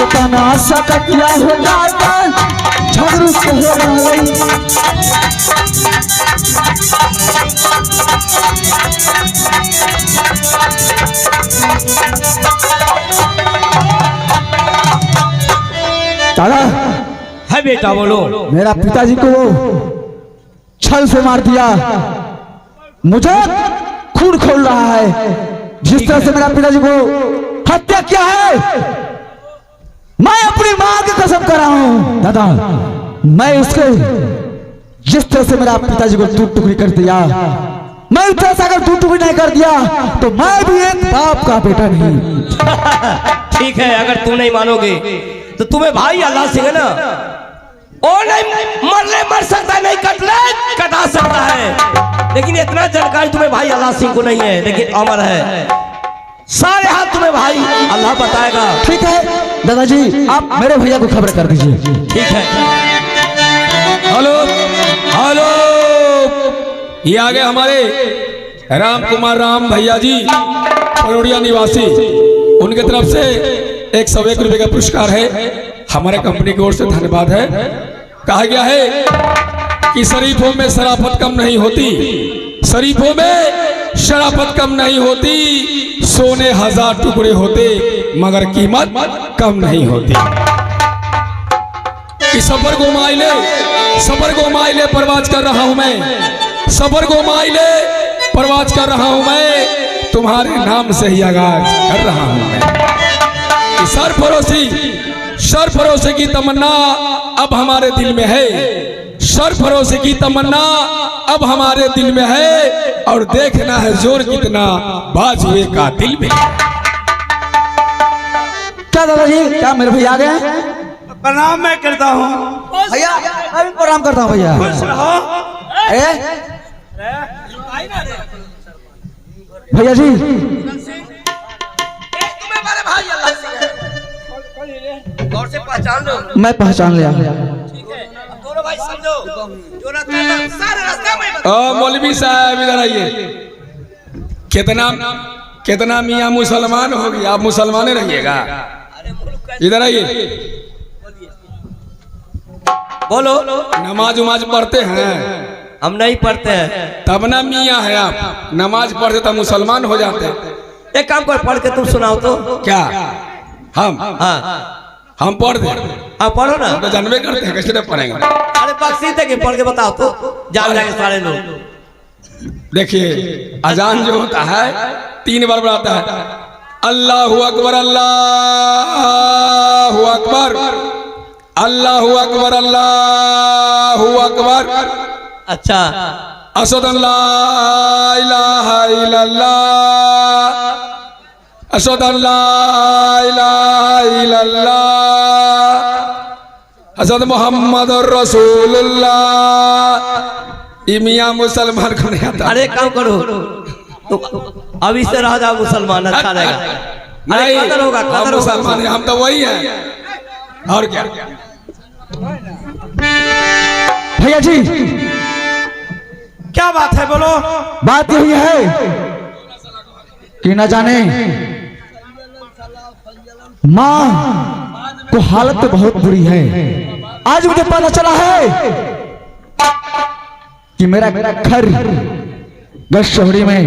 तना सकत या होगा झगड़ू से हो रही। दादा है बेटा बोलो। मेरा पिताजी को छल से मार दिया, मुझे खून खोल रहा है। जिस तरह से मेरा पिताजी को हत्या किया है मैं अपनी मां की कसम कर रहा हूं दादा। मैं उसके जिस तरह से मेरा पिताजी को टूट टुकड़ी कर दिया, मैं उस तरह से अगर टूट टुकड़ी नहीं कर दिया तो मैं भी एक बाप का बेटा नहीं। ठीक है, अगर तू नहीं मानोगे तो तुम्हें भाई अल्लाह सिंह है ना, और नहीं मरने मर सकता, नहीं कटले कटा सकता है। लेकिन इतना जानकारी तुम्हें भाई अल्लाह सिंह को नहीं है, लेकिन अमर है। सारे हाथ तुम्हें भाई अल्लाह बताएगा। ठीक है दादाजी, आप मेरे भैया को खबर कर दीजिए। ठीक है। हेलो हेलो, ये आ गए हमारे राम कुमार राम भैया जी। परोड़िया निवासी, उनके तरफ से 101 रुपए का पुरस्कार है। हमारे कंपनी की ओर से धन्यवाद है। कहा गया है कि शरीफों में शराफत कम नहीं होती, शरीफों में शराफत कम नहीं होती, सोने 1000 टुकड़े होते मगर कीमत कम नहीं होती। कि सफर को माइले, सफर को माइले परवाज कर रहा हूं मैं, सफर को माइले परवाज कर रहा हूं मैं, तुम्हारे नाम से ही आगाज कर रहा हूं मैं। कि सरफरोशी की तमन्ना अब हमारे दिल में है, सरफरोशी की तमन्ना अब हमारे दिल में है, और देखना है जोर कितना बाजुए का दिल में। क्या दादाजी, क्या मेरे भैया आ गए? प्रणाम मैं करता हूँ भैया, मैं भी प्रणाम करता हूँ भैया। खुश रहो। भैया जी, गौर से पहचान लो। मैं पहचान लिया। दोनों भाई समझो, जो रास्ता था सारे रास्ते में मौलवी साहब इधर आइए। कितना मियाँ मुसलमान होगी, आप मुसलमान रहिएगा। इधर आइए। बोलो। नमाज उमाज पढ़ते हैं? हम नहीं पढ़ते हैं। तब ना मियाँ है आप, नमाज पढ़ते तब मुसलमान हो जाते। एक काम कर, पढ़ के तुम सुनाओ तो। क्या हम? हाँ हम पढ़ दे? हाँ पढ़ो ना। तो जानवे करते हैं, कैसे नहीं पढ़ेंगे? अरे बख्शीते के पढ़ के बताओ तो, जान जाएंगे सारे लोग। देखिए अजान जो होता है 3 बार बढ़ाता है। अल्लाहु अकबर, अल्लाहु अकबर, अल्लाहु अकबर, अल्लाहु अकबर। अच्छा। अशहदु अन ला इलाहा इल्लल्लाह, अशहदु अन ला इलाहा इल्लल्लाह, अशहदु मुहम्मदुर रसूलुल्लाह। ये मियाँ मुसलमान को नहीं आता। अरे काम करो तो अभी से रह जाओ मुसलमान, अच्छा रहेगा। नहीं, कदर होगा, हम कदर होगा। मुसलमान हैं, हम तो वही हैं। और क्या? भैया जी, क्या बात है, बोलो। बात यही है कि न जाने माँ को हालत तो बहुत बुरी है। आज मुझे पता चला है कि मेरा घर गशहरी में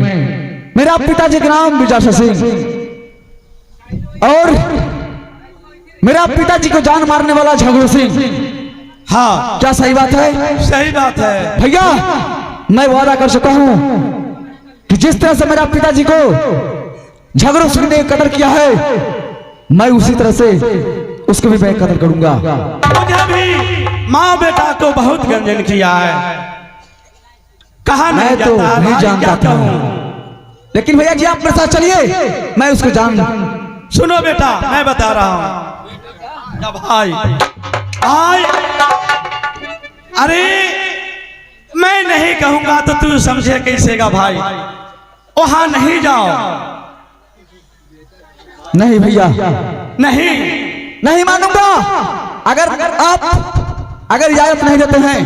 मेरा पिताजी का नाम विजय सिंह, और मेरा पिताजी को जान मारने वाला झगड़ू सिंह। हाँ क्या सही बात है? सही बात है भैया, मैं वादा कर चुका हूं कि जिस तरह से मेरा पिताजी को झगड़ू सिंह ने कदर किया है, मैं उसी तरह से उसको भी मैं कदर करूंगा। मुझे भी माँ बेटा को बहुत गंजन किया है। कहा मैं तो नहीं जानता था, लेकिन भैया जी आप मेरे साथ चलिए, मैं उसको जान। सुनो बेटा, मैं बता रहा हूँ। जब आई अरे मैं नहीं कहूंगा तो तू समझे कैसेगा भाई। वहां नहीं जाओ। नहीं भैया, नहीं नहीं मानूंगा। अगर आप इजाजत नहीं देते हैं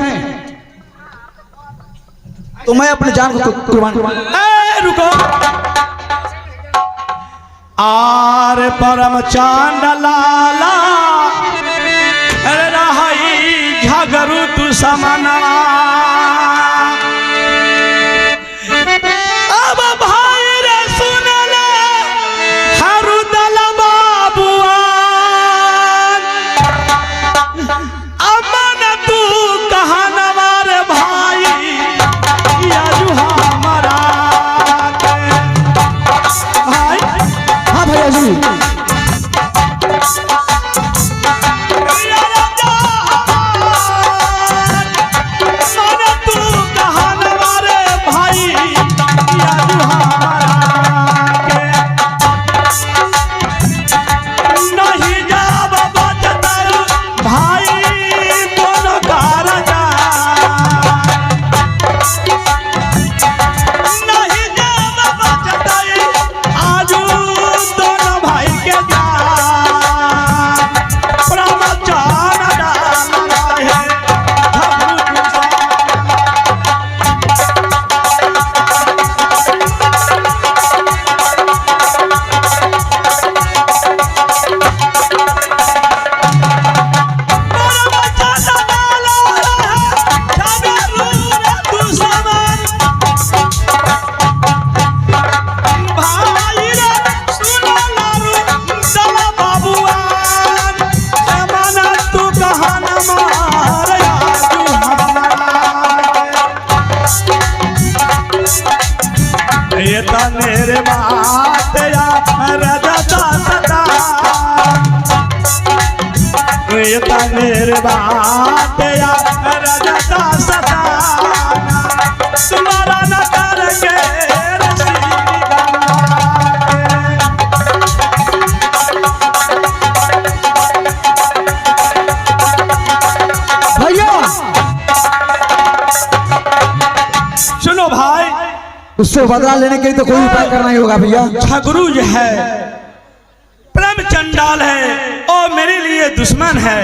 तो मैं अपने जान को कुर्बान। रुको। आर परम चांद लाला रहाई झगड़ू तू समनवा। अब भाई रे सुन ले हरुदल बाबुआ, अमन तू कहनवा रे भाई याजू हमारा भाई। हाँ भैया जी, सा ये मेरे बात या रजता सताना तुम्हारा न करके भैया सुनो भाई, उससे बदला लेने के लिए तो कोई उपाय करना ही होगा भैया। झगड़ू जो है प्रेम चंडाल है और मेरे लिए दुश्मन है,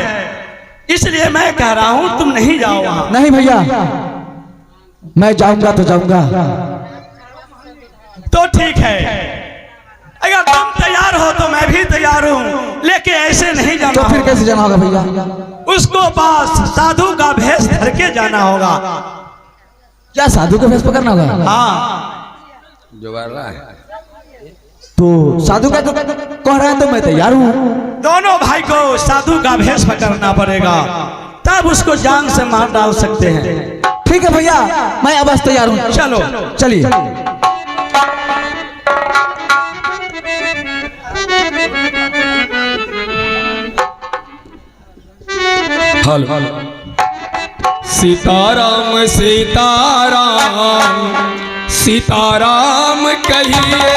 इसलिए मैं कह रहा हूं तुम नहीं जाओ वहां। नहीं भैया, मैं जाऊंगा तो जाऊंगा। तो ठीक है, अगर तुम तैयार हो तो मैं भी तैयार हूं, लेकिन ऐसे नहीं जाना। तो फिर कैसे जाना होगा भैया? उसको पास साधु का भेष धर के जाना होगा। क्या साधु के भेष पकड़ना होगा? हाँ, जुगाड़ रहा है। तो साधु का तो कह रहे हैं तो मैं तैयार हूँ। दोनों भाई को साधु का भेष पकड़ना पड़ेगा, तब उसको जान से मार डाल सकते हैं। ठीक है भैया, मैं अब बस तैयार हूँ। चलो चलिए। हेलो। सीताराम सीताराम सीताराम कहिए,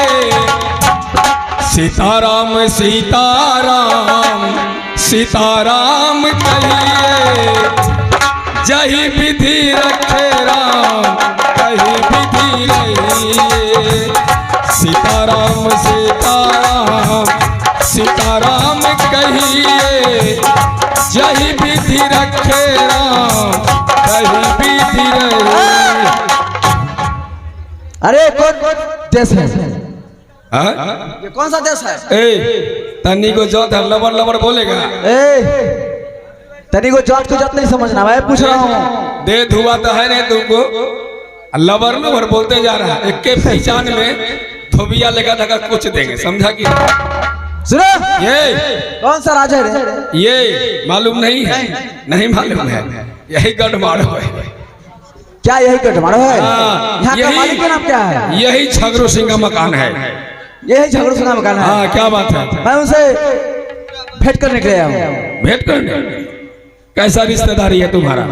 सीताराम सीताराम सीताराम कहिए, जही विधि रखे राम कही विधि रहिए। सीताराम सीताराम सीताराम कहिए, जही विधि रखे राम कही विधि रहिए। अरे कौन देश है? हाँ? ये कौन सा देश है? ए, तन्नी को जोत है, लबर लबर बोलेगा। तनी को जात को जात नहीं समझना, मैं पूछ रहा हूँ। दे धुआ तो है नहीं तुमको, लबर लबर बोलते जा रहा है। एक के पहचान में धोबिया लेगा धगा कुछ देंगे, समझा कि? सुनो, ये कौन सा राजा है? ये मालूम नहीं है? नहीं मालूम है, यही गढ़माड़ो है। क्या यही गढ़माड़ो है? हाँ, यहाँ का मालिक का नाम क्या है? यही छगरू सिंह का मकान है। यही झगड़ू सिंह का मकान है। हाँ, क्या बात है? मैं उनसे भेंट करने के लिए आया हूँ। भेंट करने? कैसा रिश्तेदारी है तुम्हारा?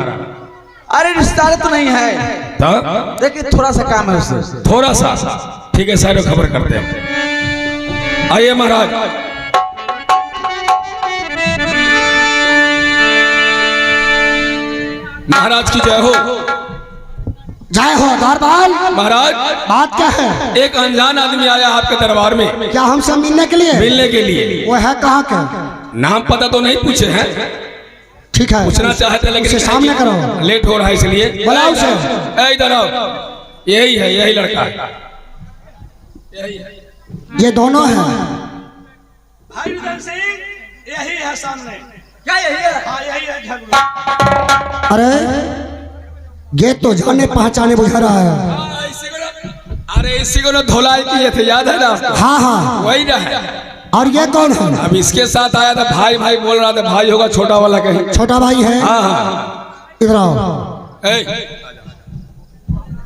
अरे रिश्तेदार तो नहीं है, तो? लेकिन थोड़ा सा काम है उससे। थोड़ा सा? ठीक है, सारे खबर करते हैं। आइए महाराज। महाराज की जय हो। जय हो दरबार। महाराज, बात क्या है? एक अनजान आदमी आया आपके दरबार में। क्या हमसे मिलने के लिए? मिलने के लिए। वो है कहाँ का? नाम पता तो नहीं पूछे हैं? ठीक है, पूछना चाहते लेकिन सामने करो, लेट हो रहा है इसलिए। बुलाओ उसे। इधर आओ। यही है, यही लड़का है। ये दोनों हैं। भाई उधर से यही है सामने। क्या यही है? हाँ, यही है झगड़ू। अरे ये तो जाने पहचाने बुझा रहा है। अरे इसी को ना धोलाई किए थे, याद है ना? हाँ हाँ, वही ना है। और ये कौन है? अब इसके साथ आया था, भाई भाई बोल रहा था। भाई होगा छोटा वाला कहीं। छोटा भाई है। हाँ हाँ। इधर आओ। ए,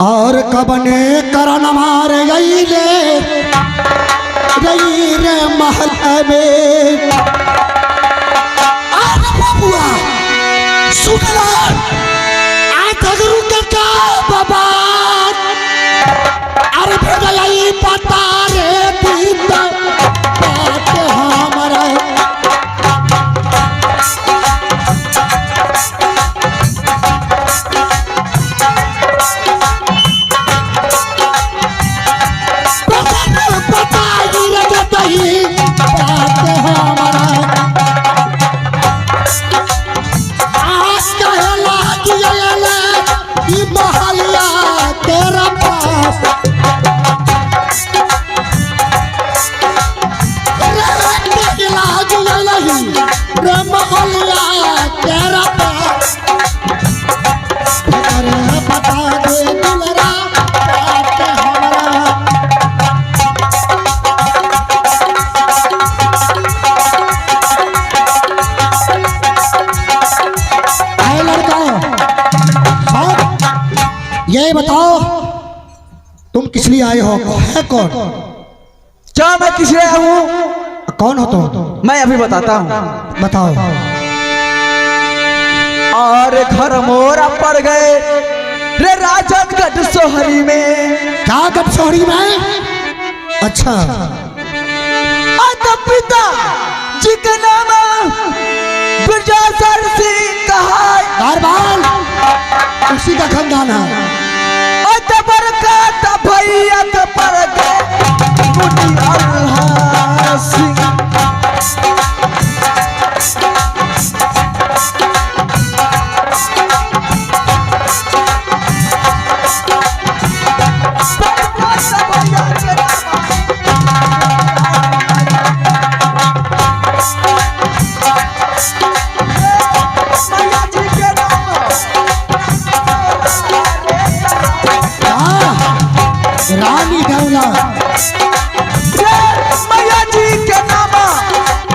और कबने करन मारे यही ले महल में। अरे बाबुआ सुन ला, झगड़ू के का बाबा। अरे भेजा यही पता रे दीदा बात हमारा। पता ही लगता ही बात हमारा। आज कहला दिया ई महलिया तेरा पास। रे महलिया तेरा पास। बता दे दुलरा बात हमारा। आए लड़का, ये बताओ तुम किस लिए आए हो? है कौन? क्या मैं किस लिए आया हूँ? कौन हो तुम? मैं अभी बताता हूँ। बताओ। और घर मोरा पड़ गए रे राजनगढ़ सोहरी में। क्या गपसोहरी में? अच्छा पिता जी का नाम बिरजासर सिंह कहा, बार उसी का खानदान है। बरकत भैया के पर गए मुनि अल्लाह सिंह। रानी दौला मैया जी के नाम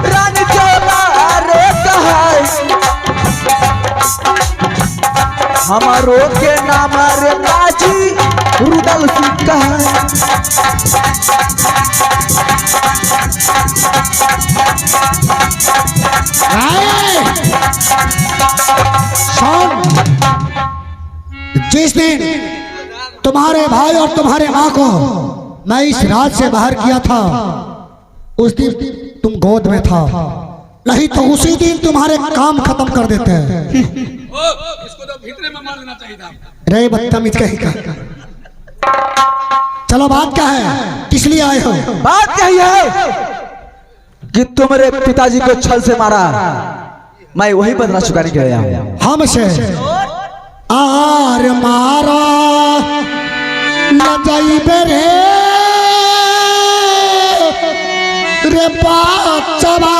रानी दौला रे कहाय, हमारो के नाम रे काजी रुदल सिंह कहाय। जिस दिन तुम्हारे भाई और तुम्हारे माँ को मैं इस राज से बाहर किया था, उस दिन तुम गोद में था, नहीं तो उसी दिन तुम्हारे काम खत्म कर देते हैं। इसको तो भीतरे में मार देना चाहिए था। रे बदतमीज कहीं का। चलो बात क्या है, किस लिए आए हो? बात यही है कि तुम्हारे पिताजी को छल से मारा, मैं वही बदला चुकाने के लिए आया हूं। हमसे आर मारा न जाइबे रे बाचवा,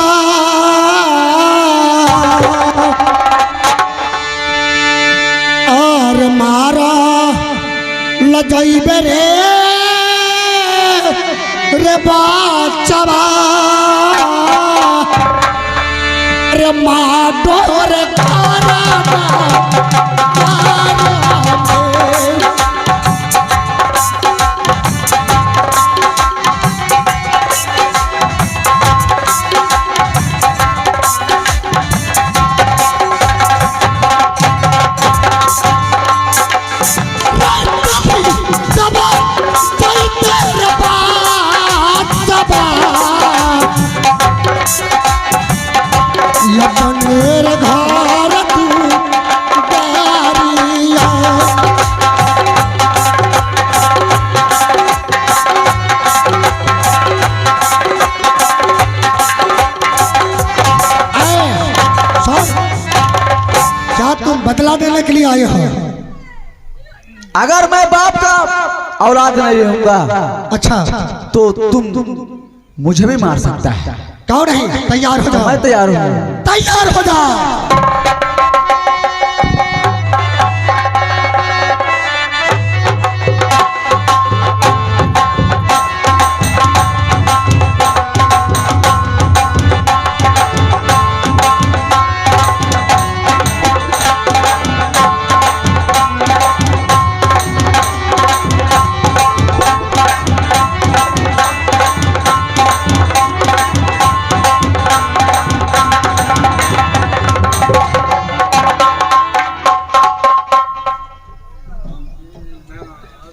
आर मारा न जाइबे रे बाचवा, रे माडोर कारा बदला देने के लिए आए हो? अगर मैं बाप का औलाद नहीं रहूंगा, अच्छा तो तुम मुझे भी मार सकता है। क्यों नहीं? तैयार हो जाओ। मैं तैयार हूँ। तैयार हो जाओ।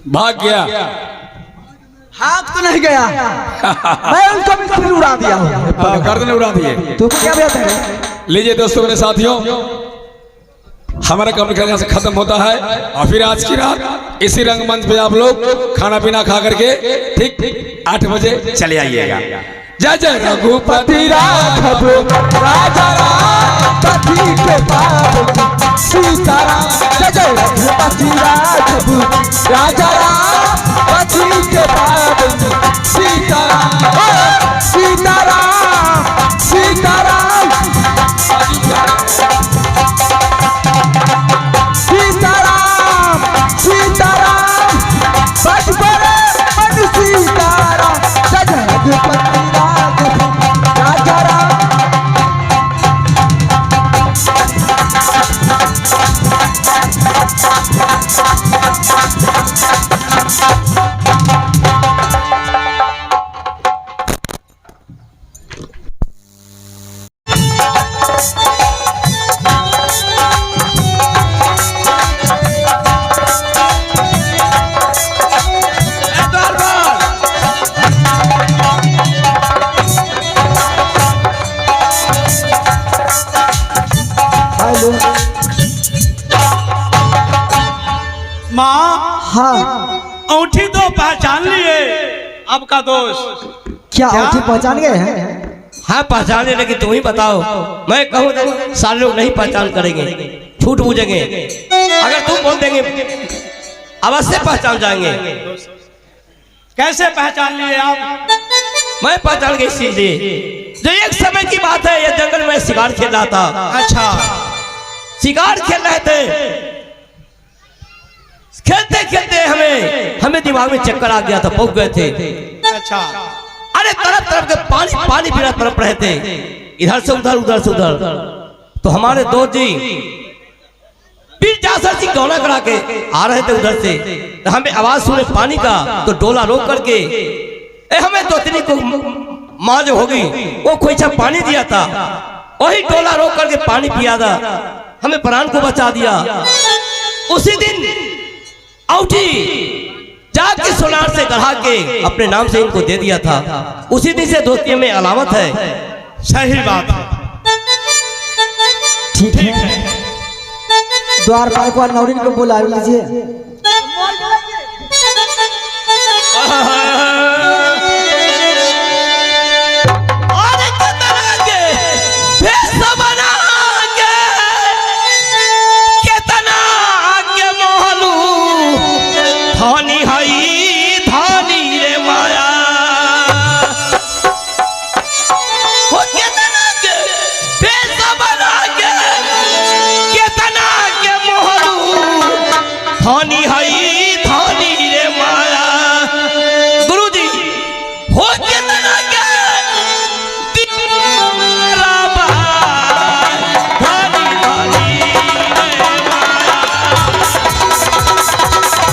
भाग गया। हाँ तो नहीं गया। मैं उनको भी फिर उड़ा दिया हूँ। गर्दन उड़ा दिए। तो क्या बात है? लीजिए दोस्तों, मेरे साथियों, हमारा कार्यक्रम यहाँ से खत्म होता है और फिर आज की रात इसी रंगमंच पे आप लोग खाना पीना खा करके ठीक 8 बजे चले आइएगा। जय जय रघुपति राघव राजा राम पति के पावन सीताराम। जय जय रघुपति राघव राजा राम पति के पावन सीताराम। सीताराम सीताराम सीताराम सीताराम बच पड़े मन सीताराम। जय जय रघुपति राजा राम। हेलो। माँ हाँ औंठी तो पहचान लिए, अब का दोष? क्या औंठी पहचान गए हैं? हाँ पहचाने लगे, तुम ही बताओ। मैं कहूँ तो सारे लोग नहीं पहचान करेंगे, झूठ बूझेंगे। अगर तुम बोल देंगे अवश्य पहचान जाएंगे। कैसे पहचान लिए आप? मैं पहचान गई इसीलिए, जो एक समय की बात है, ये जंगल में शिकार खेल रहा था। अच्छा। शिकार खेल रहे थे, खेलते खेलते हमें दिमाग में चक्कर आ गया था, पहुंच गए थे। अच्छा। अरे तरफ तरफ के पानी पानी पीना तरफ रहे थे, इधर से उधर उधर से उधर। तो हमारे दोस्त जी पीर जासर सिंह डोला करा के आ रहे थे उधर से, तो हमें आवाज सुने पानी का, तो डोला रोक करके हमें दोतनी को माँ जो होगी वो कोई सा पानी दिया था, वही डोला रोक करके पानी पिया था, हमें प्राण को बचा दिया। उसी दिन औठी जाके सोनार से गढ़ा के अपने नाम से इनको दे दिया था। उसी दिन से दोस्ती में अलामत है। सही बात है। ठीक है, द्वारपाल को नौरीन को बुला लीजिए। धनी हई धनी रे माया। गुरुजी हो कितना के राबा धनी धनी रे माया।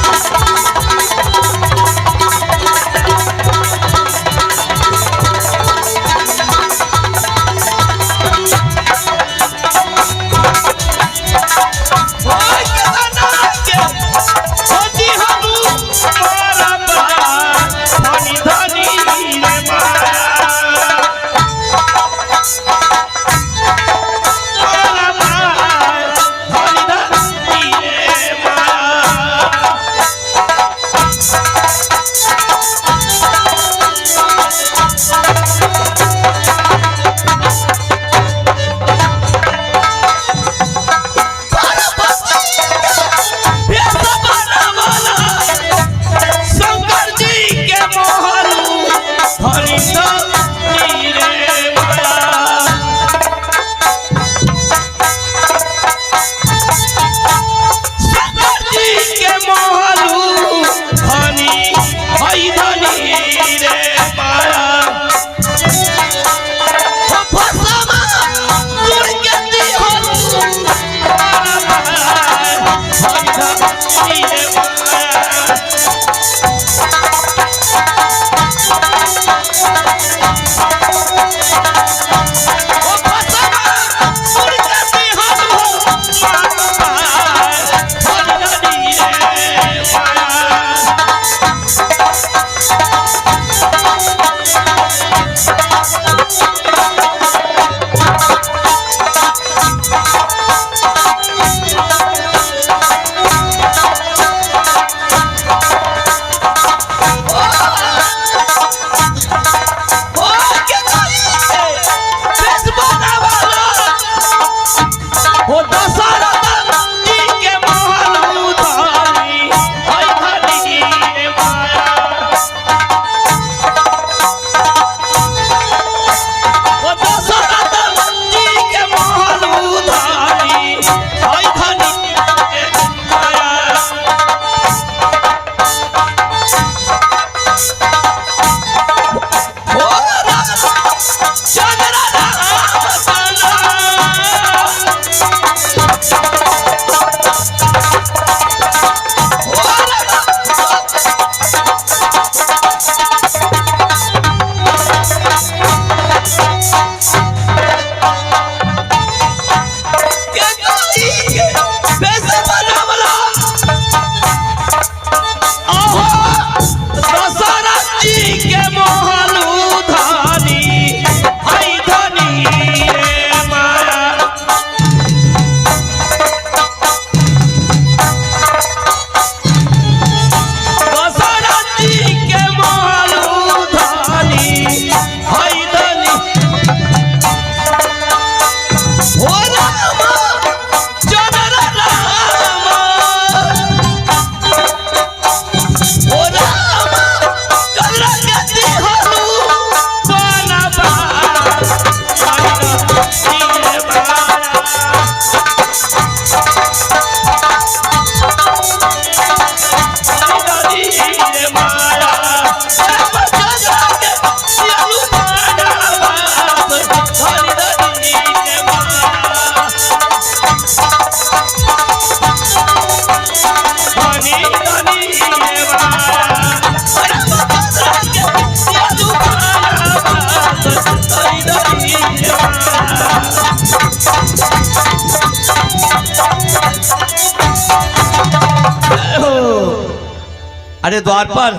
अरे द्वार पर,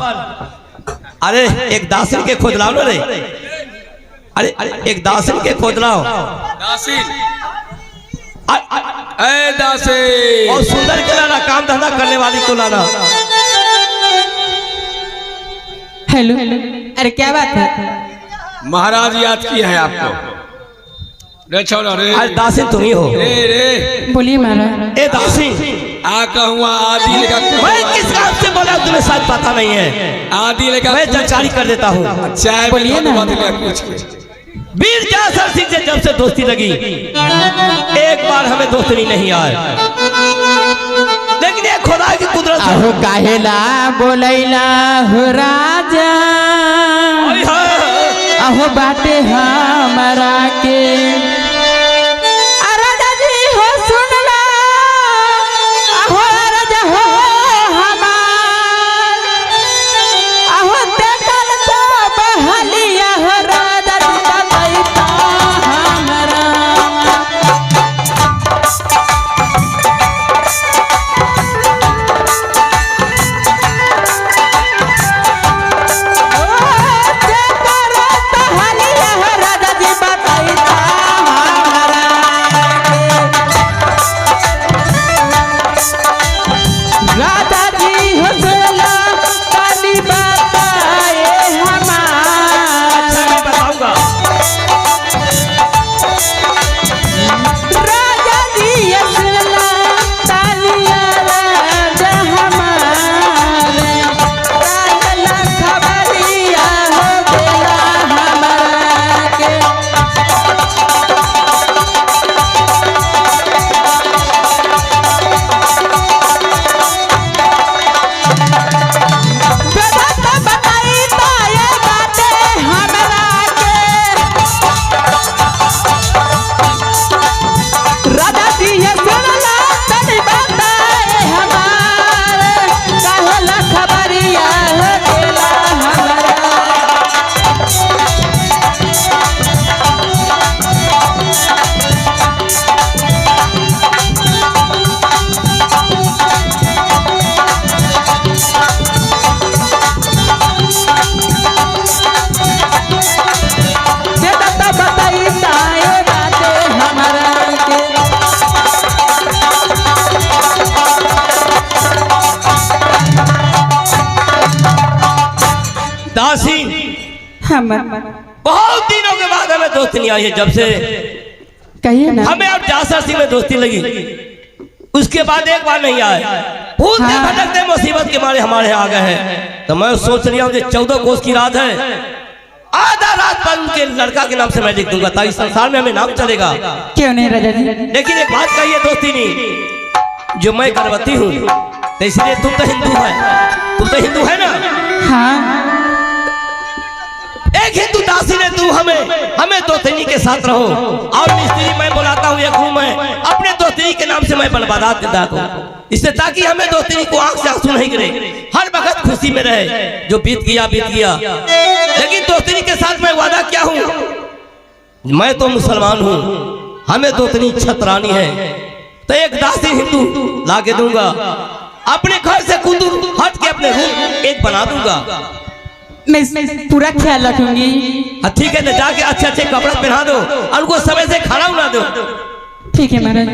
अरे एक दासिन के खोज लाओ ना रे। अरे एक दासिन के खोज लाओ। दासिन, ए दासिन, और सुंदर के लाना, काम धंधा करने वाली को लाना। हेलो, अरे क्या बात है? महाराज याद किया है आपको। रे छोड़ो रे। अरे दासिन तुम ही हो। रे रे बोलिए महाराज। ए दासिन, आ कहूँ आदिल का मैं किस काम से बोला तुम्हें शायद पता नहीं है। आदिल का मैं जानकारी कर देता हूँ। चाय बोलिए ना। पूछ के वीर जासर सिंह से जब से दोस्ती लगी, एक बार हमें दोस्ती नहीं आए, लेकिन ये खुदा की कुदरत है। आहो काहेला बोलैला हो राजा, ओए होए। आहो बाटे हमारा के राजा जी हो सुनला, आहो राजा हो हमार, आहो देखल तो बहलिया हो राजा जी बतैता हमरा। दासिन, बहुत दिनों के बाद हमें दोस्ती नहीं आई है। जब से कहिए ना। हमें अब जासर सिंह में दोस्ती लगी, उसके बाद एक बार नहीं आए। भूलते भटकते मुसीबत के मारे हमारे आ गए हैं। तो मैं सोच रहा हूँ कि 14 कोस की रात है, आधा रात पर उनके लड़का के नाम से मैं लिख दूंगा, ताकि संसार में हमें नाम चलेगा। क्यों नहीं राजा जी? लेकिन एक बात कहिए दोस्ती नहीं, जो मैं गर्भवती हूँ, तो इसलिए तुम तो हिंदू है, तुम तो हिंदू है ना। हाँ, एक हिंदू दासी ने तू हमें दोस्ती के साथ रहो, और मिस्त्री मैं बुलाता हूँ, एक हूँ मैं, अपने दोस्ती के नाम से मैं बर्बाद करता हूँ, इससे ताकि हमें दोस्ती को आंख से आंसू नहीं गिरे, हर वक्त खुशी में रहे। जो बीत गया बीत गया, लेकिन दोस्ती के साथ मैं वादा क्या हूँ, मैं तो मुसलमान हूँ, हमें दोस्ती छतरानी है, तो एक दासी हिंदू ला के दूंगा, अपने घर से खुद हट के अपने रूम एक बना दूंगा। मैं पूरा ख्याल रखूंगी। ठीक है ना, जाके अच्छे अच्छे कपड़े पहना दो और उनको समय से खाना उना दो। ठीक है महाराज।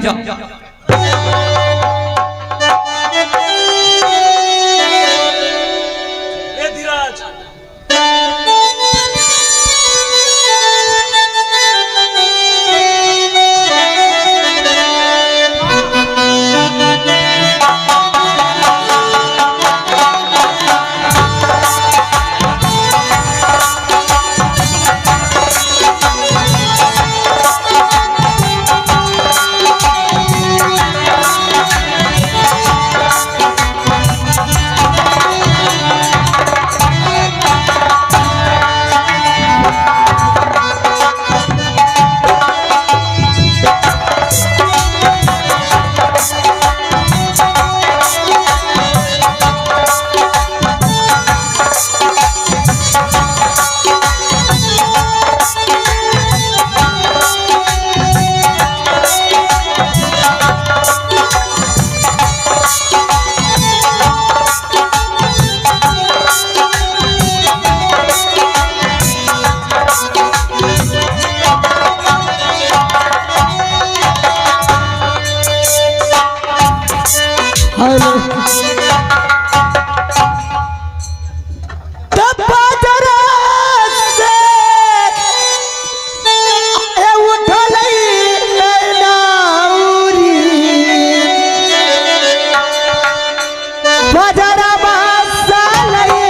हेलो तब बाजरा से ए उठलई नौरी बाजरा बसलई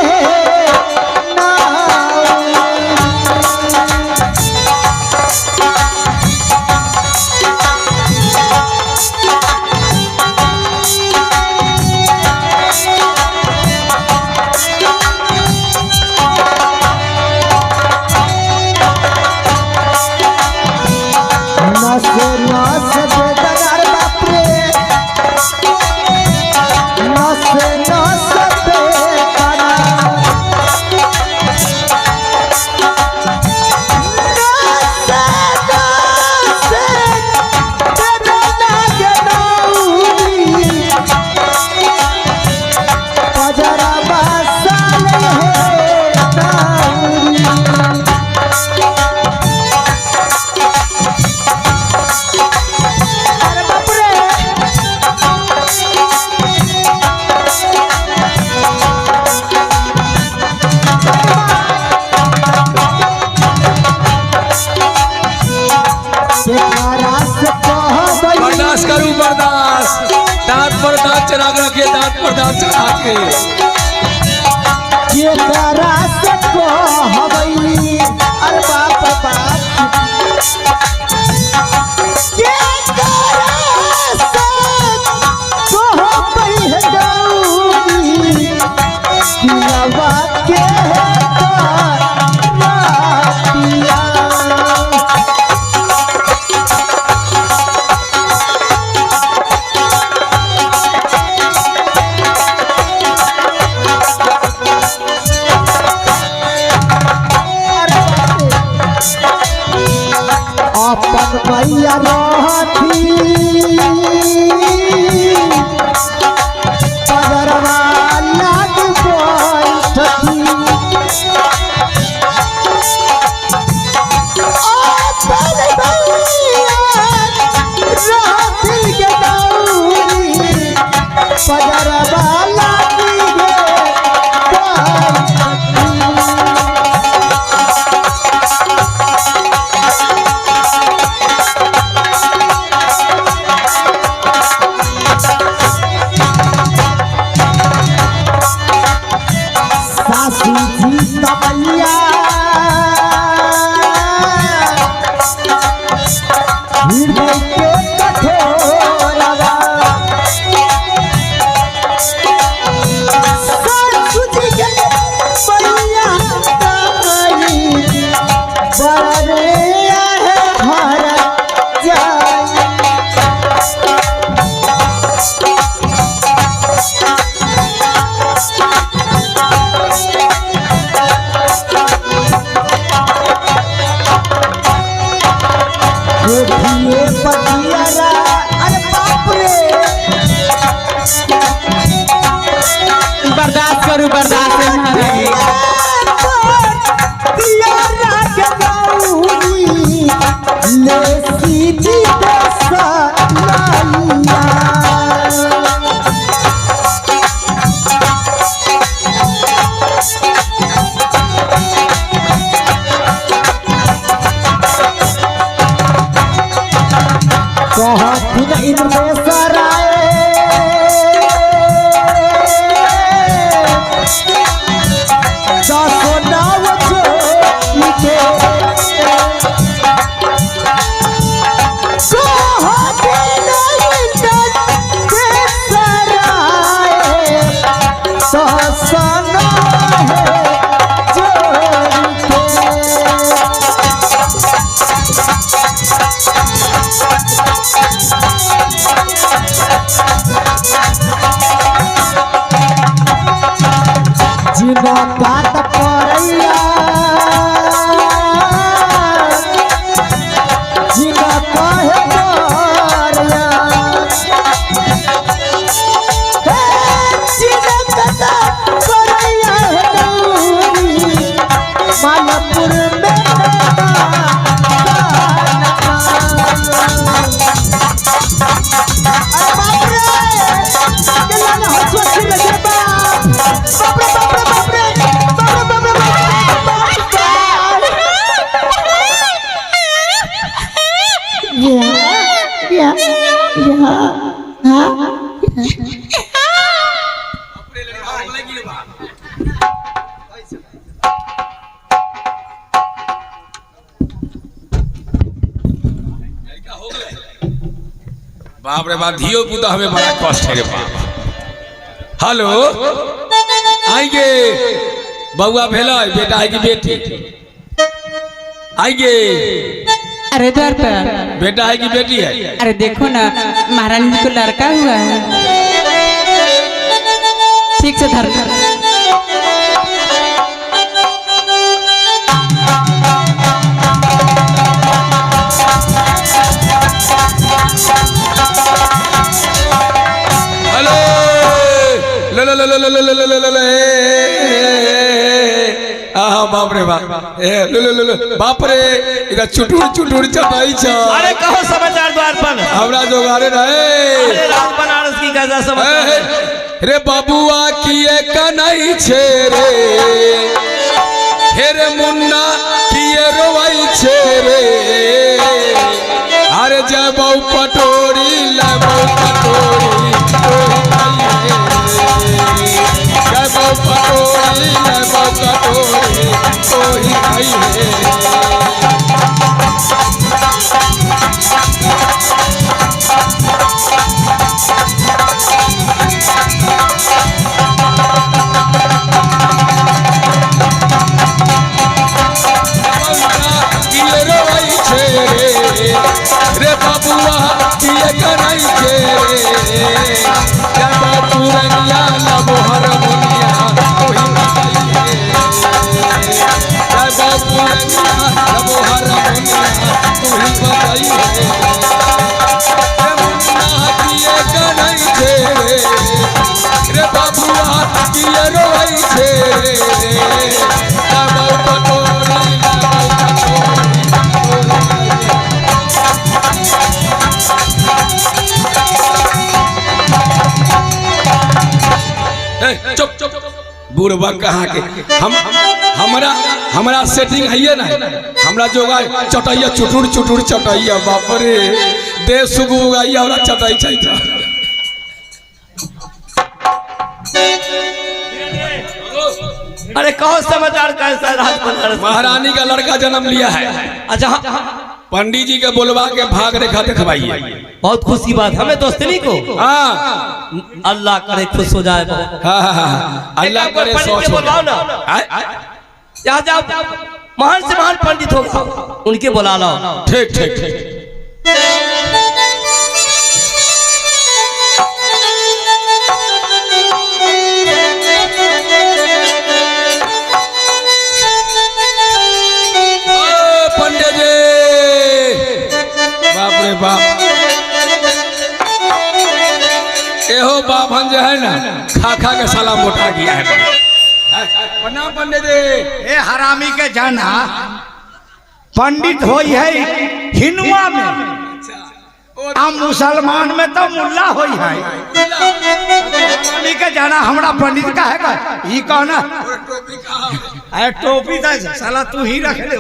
नस बेदगार बाप रे नस बेदगार बजरा बसल अरे बाप रे बर्दाश्त करूं बर्दाश्त दांत पर दांत चढ़ा के रखिए दांत पर दांत चढ़ा के अरे बाप बाप अपन मैया रहती पगरवा लाग बैठती अपन मैया रहती के दौरी पगरवा लाग सासू जी तमैया हृदय के कठोरवा सासू जी के मैया तमई बड़े है भर जाए ये पतियारा अरे बाप रे बर्दाश्त करूं बर्दाश्त से पतियारा के गौरी ले सीधी दशा लाइया कहथिन इंद्रेश्वर दसो नाव छोड़के कहथिन इंद्रेश्वर दसो नाव जीवा बात परैया जीवा कहे परैया हे जीवा कता परैया है गौरी मालपुर में अरे बाप रे साला हंसुआ छीन ले रे बाप रे बाप रे बाप रे बाप रे बाप रे बाप धियो पुता हमें बड़ा कष्ट है रे बाप। हेलो आइए बउआ भेला बेटा है कि बेटी आइए अरे द्वार पर बेटा है कि बेटी है? अरे देखो ना महारानी जी को लड़का हुआ है। ठीक से धर हेलो ले ले ले ले ले ले ले ले ले ले आहा बाप रे बाप ए ले ले ले ले बाप रे इधर चुटुर चुटुर चटाई छा। अरे कहो समाचार द्वार पर हमरा जोगारे रहे अरे राज बनारस की कैसा समाचार है? रे बाबुआ किए कनाई छे रे हे रे मुन्ना किए रोवाई छे रे अरे जय बहु पटोरी ले बहु पटोरी जय बहु पटोरी ले बहु पटोरी ओही भाई है। रे बाबुआ किए कराई के जब पुरनिया लबो हरमुनिया कोई बताइए जब पुरनिया लबो हरमुनिया कोई बताइए रे मुन्ना किए कराई के रे बाबुआ किए रोई छे जब पटोरी चुप चुप बुढ़वा कहाँ के हमरा सेटिंग है ना हमरा जोगा चटैया चुटुर चुटुर चटैया बाप रे दे सुगु गाइया हमरा चटाई चाहिए। अरे कहो समाचार कैसा राज बनारस? महारानी का लड़का जन्म लिया है। अच्छा पंडित जी के बोलवा के भाग रेखा दिखवाइए। बहुत खुशी की बात हमें दोस्तनी को हाँ अल्लाह करे खुश हो जाए बहुत। हाँ अल्लाह करे सोच हो बुलाओ ना यहाँ जाओ महान से महान पंडित होगा उनके बुला लाओ। ठीक ठीक ठीक पंडित जी बाप रे बाप एहो बाभन जो है ना खा खा के साला मोटा गया है। प्रणाम पंडित जी। ए हरामी के जाना पंडित होई है हिनुआ में आ मुसलमान में तो मुल्ला होई है। हरामी के जाना हमरा पंडित का है का ई कहना अरे टोपी था साला तू ही रख ले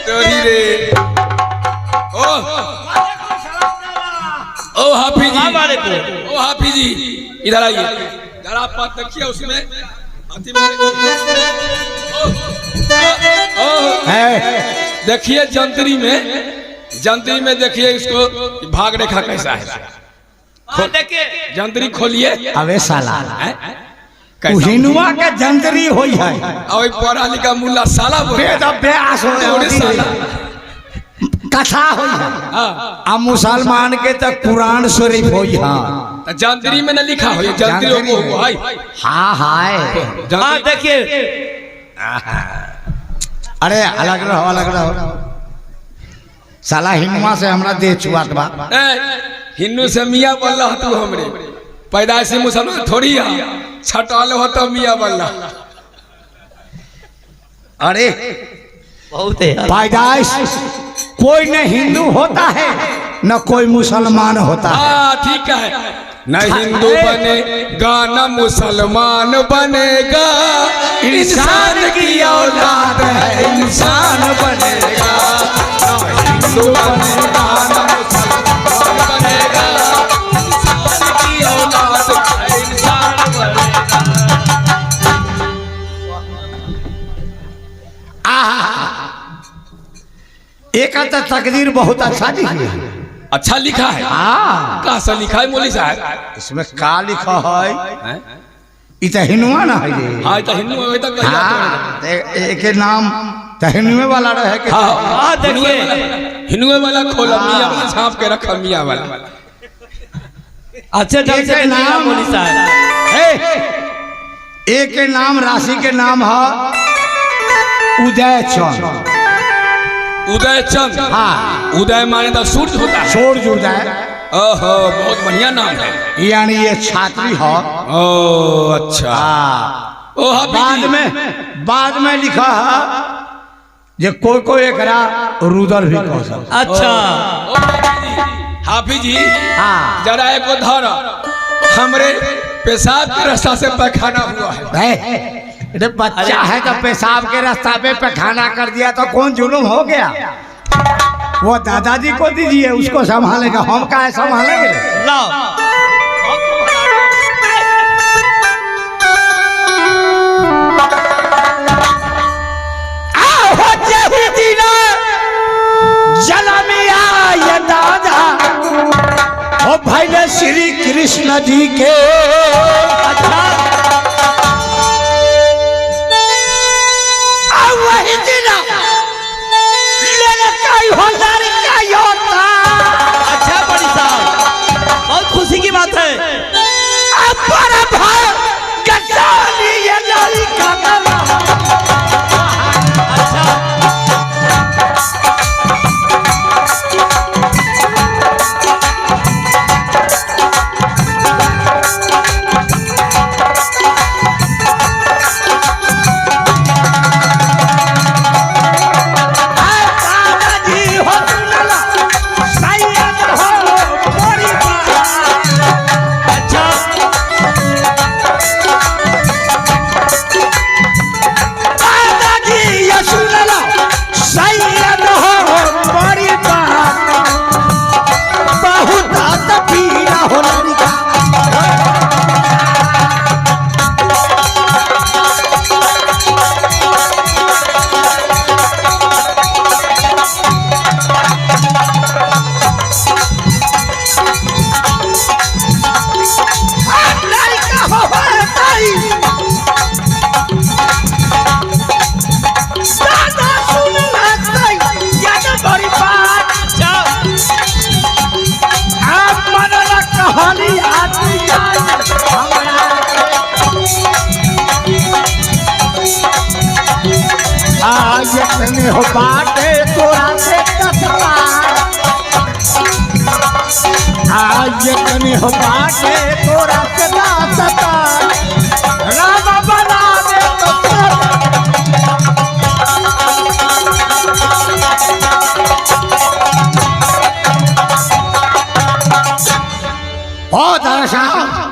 तोरी रे ओ हाफिज जी ओ हाफिज जी इधर आइए जरा पात देखिए उसमें देखिए जंतरी में देखिए इसको भाग रेखा कैसा है। देखिए जंतरी खोलिए। अबे साला हिनुआ के जंतरी होई है और पढ़ा लिखा मुल्ला साला वेद अभ्यास हो साला कथा होई है आ मुसलमान के तो कुरान शरीफ होई है। जंतरी में न लिखा हो जंतरी को भाई हाँ हाय हाँ देखिए अरे अलग रहो साला हिनुआ से हमरा देह छुआत बा। हिंदू से मियाँ बोल रहा तू हमरे पैदाइशी मुसलमान थोड़ी है छटाल हो तो मियाँ बोल रहा। अरे बहुत है यार। पैदाइश कोई न हिंदू होता है न कोई मुसलमान होता है। हाँ ठीक है, न हिंदू बनेगा न मुसलमान बनेगा, इंसान की औलाद है इंसान बनेगा। न हिंदू बनेगा न मुसलमान बनेगा, इंसान की औलाद है इंसान बनेगा। एक आता तकदीर बहुत अच्छा लिखी है। अच्छा लिखा है? हाँ, कहाँ से लिखा है मौली साहब? इसमें का लिखा है? इत हिनुआ ना है ये। हाँ तो हिंदू में तक हाँ, एक नाम तो हिनुए वाला रहे के। हाँ देखिए, हिनुए वाला खोला, मियाँ वाला छाप के रखा, मियाँ वाला। अच्छे ढंग से नाम मौली साहब। एक के नाम राशि के नाम है उदय चंद। उदय चंद? हाँ, उदय माने तो सूरज होता है। सूरज उदय। ओहो, बहुत बढ़िया नाम है। यानी ये छात्री है। ओ अच्छा। हाँ, ओ हाँ, बाद में लिखा है ये कोई एकरा रुदर भी कह सकता। अच्छा हाफिज जी, हाँ, जरा एक धर, हमरे पेशाब के रास्ता से पैखाना हुआ है। अरे बच्चा है तो पेशाब के रास्ता पे पैखाना कर दिया तो कौन जुलूम हो गया? वो दादाजी को दीजिए, उसको संभालेगा, हम काहे संभालेंगे? लाओ। ओ भाई श्री कृष्ण जी के वही दिन अच्छा बड़ी साहब, बहुत खुशी की बात है। हो बाटे तोरा से आज कनी हो बाटे तोरा से राम बना दे तो बहुत आसान।